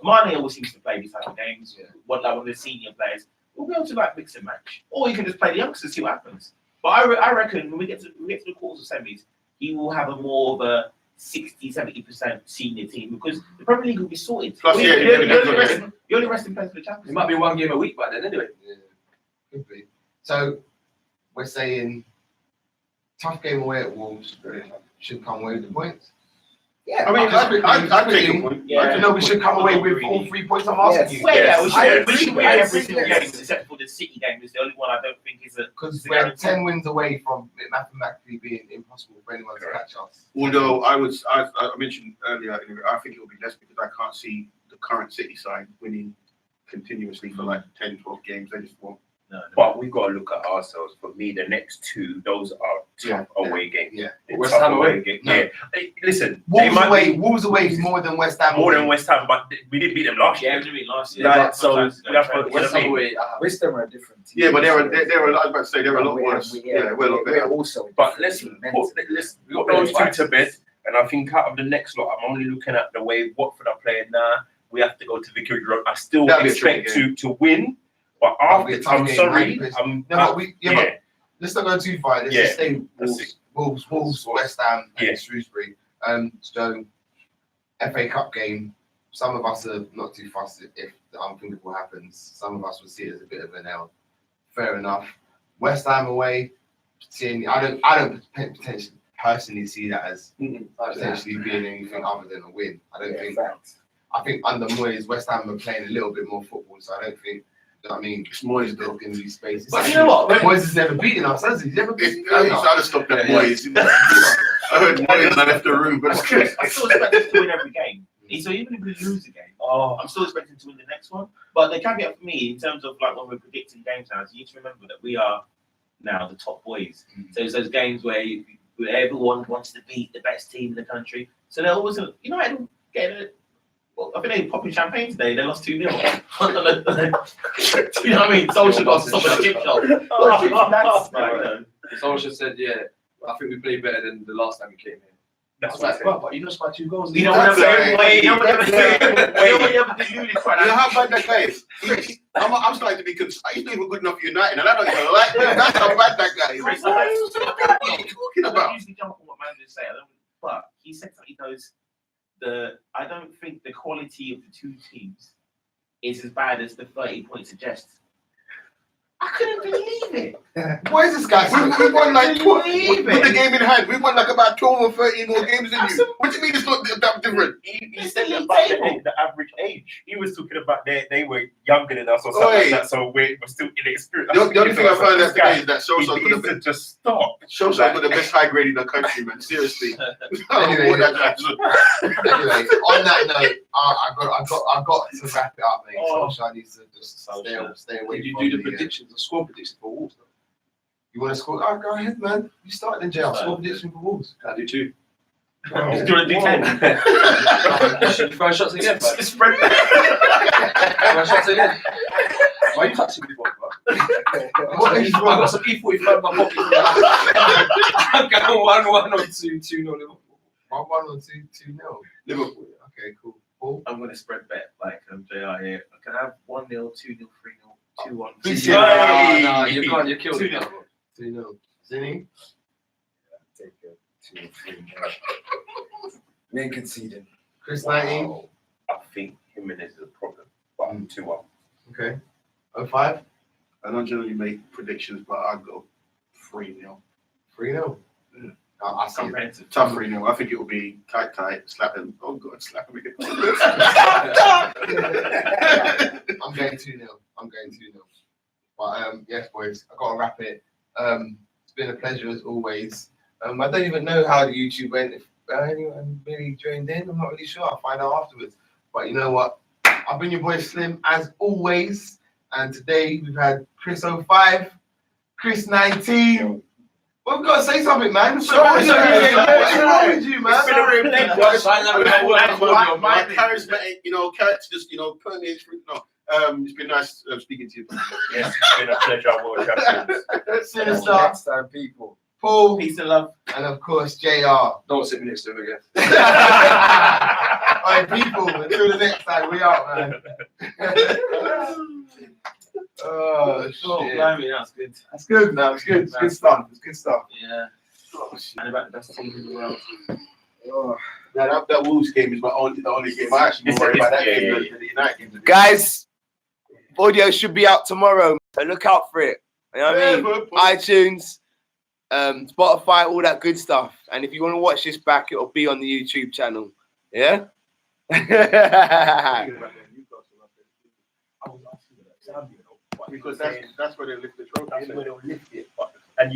Mane always seems to play these type of games. Yeah. One of the senior players. We'll be able to mix and match, or you can just play the youngsters, see what happens. But I reckon when we get to the quarters or semis, he will have a more of a 60-70% senior team because the Premier League will be sorted. Plus, You yeah, only rest in place for the Champions It might be one game a week by then, anyway. Yeah, could be. So we're saying tough game away at Wolves should come away with the points. Yeah, I mean, I'd take a point. Yeah. No, we should come away with all 3 points. I'm asking you. Well, yeah, Yes. we should win Yes. every single Yes. game except for the City game. It's the only one I don't think is a. Because we're 10 wins away from it mathematically being impossible for anyone to catch us. Although I mentioned earlier, I think it will be less because I can't see the current City side winning continuously for like 10, 12 games. They just won't. No. But we got to look at ourselves. For me, the next 2, those are tough away games. Yeah. They're West tough Ham away away? games. No. Yeah. Hey, listen, they Wolves might away. be Wolves away is more than West Ham. more away. than West Ham, but we didn't beat them last Yeah, year. we did it last year. Like, so Sometimes we have to- it's West I Ham mean, away. West Ham are a different team. Yeah, but I was about to say they're a lot We're- worse. we- Yeah, we're a lot we're better. also a But different let's team put mentally. we got those 2 to bed, and I think out of the next lot, I'm only looking at the way Watford are playing now. We have to go to Vicarage Road. I still That'll be a expect tricky to win, but That'll be a after tough I'm game, sorry, 90%. I'm No, but we, yeah. but let's not go too far. Let's Yeah. just stay That's Wolves, West Ham, and Yeah. Shrewsbury. So FA Cup game. Some of us are not too fussed if the unthinkable happens. Some of us will see it as a bit of an L. Fair enough. West Ham away. I don't potentially personally see that as potentially being anything other than a win. I don't think. I think under Moyes, West Ham are playing a little bit more football, so I don't think. You know what I mean, It's Moyes there's though. going to be space. But you know what? Moyes has never beaten us, has he? He's never beaten I'd us. have stopped at Moyes. I heard Moyes and I left the room, but I still expect us to win every game. So even if we lose a game, I'm still expecting to win the next one. But the caveat for me, in terms of like when we're predicting game times, you need to remember that we are now the top boys. So it's those games where everyone wants to beat the best team in the country. So they're always, United get it. Well, I think they popping champagne today. They lost 2-0. You know what I mean? Solskjaer got to stop at the chip shop. That's like, Solskjaer said, yeah, I think we played better than the last time we came here. I That's was what I like, said. well, but you lost by 2 goals. You know what Wait. You know what You know how bad that guy is? I'm starting to be concerned. He's not even good enough for United, and I don't even like him. That's how bad that guy is. Chris, What are you talking I about? don't usually jump on what managers say, but he said that he goes, I don't think the quality of the 2 teams is as bad as the 30 points suggests. I couldn't believe it. Why is this guy? We won like Believe put the it. game in hand. We won like about 12 or 13 more games than you. What do you mean it's not that different? He It's said the about table. the average age. He was talking about they were younger than us or something Oi. like that, so we're still inexperienced. The only thing I found out today is that He Solskjaer's got needs the to just stop. Solskjaer's got the best high grade in the country, man. Seriously. I don't know what that guy's Anyway, on that note, I've got to wrap it up, mate. Oh. Solskjaer needs to just stay away Did you from do the predictions, the score predictions for Wolves? You want to score? Oh, go ahead, man. You started in jail. Score prediction for Wolves. I do 2. Do you want to do 10? Five shots again, bro. Spread 5 shots again. Why are you touching me for, bro? What is I wrong? got some E45 in my pocket. I'm going 1-1 or 2-0 Liverpool. 1-1 or 2-0. Liverpool. Okay, cool. Paul? I'm going to spread bet like JR here. Can I have 1-0, 2-0, 3-0, 2-1? Please, No, you can't. You're killed. 2-0. 2-0. Zinni? Take a 2-3. We ain't conceding. Chris 19? Wow. I think Jimenez is a problem, but 2-1. Okay. 05? I don't generally make predictions, but I'd go 3-0. 3-0. I see it. Comprehensive. Tough 3-0. I think it will be tight, slap him. Oh, God, slap him again. I'm going 2-0. But yes, boys, I've got to wrap it. It's been a pleasure as always. I don't even know how the YouTube went. If anyone really joined in, I'm not really sure. I'll find out afterwards. But you know what? I've been your boy Slim as always. And today we've had Chris 05, Chris 19, Well, we've got to say something, man. Sorry, What's wrong with you, man? Sorry, Pleasure. my charismatic, character just, permeates through. No, it's been nice speaking to you. Yes, it's been a pleasure, world champions. Sinister, Next time, people. Paul, Peace and love. and of course, JR. Don't sit me next to him again. Alright, people, until the next time, we out, man. Oh, Oh, shit. blimey, that's good. That's good, man. It's good. It's good stuff. It's good stuff. Yeah. And about the best team in the world. Oh. Now that Wolves game is the only game I actually worry about. That game, the United game. Guys, audio should be out tomorrow. So look out for it. You know what I mean? iTunes, Spotify, all that good stuff. And if you want to watch this back, it'll be on the YouTube channel. Yeah? Because that's where they lift the trophy. That's where they'll lift it. But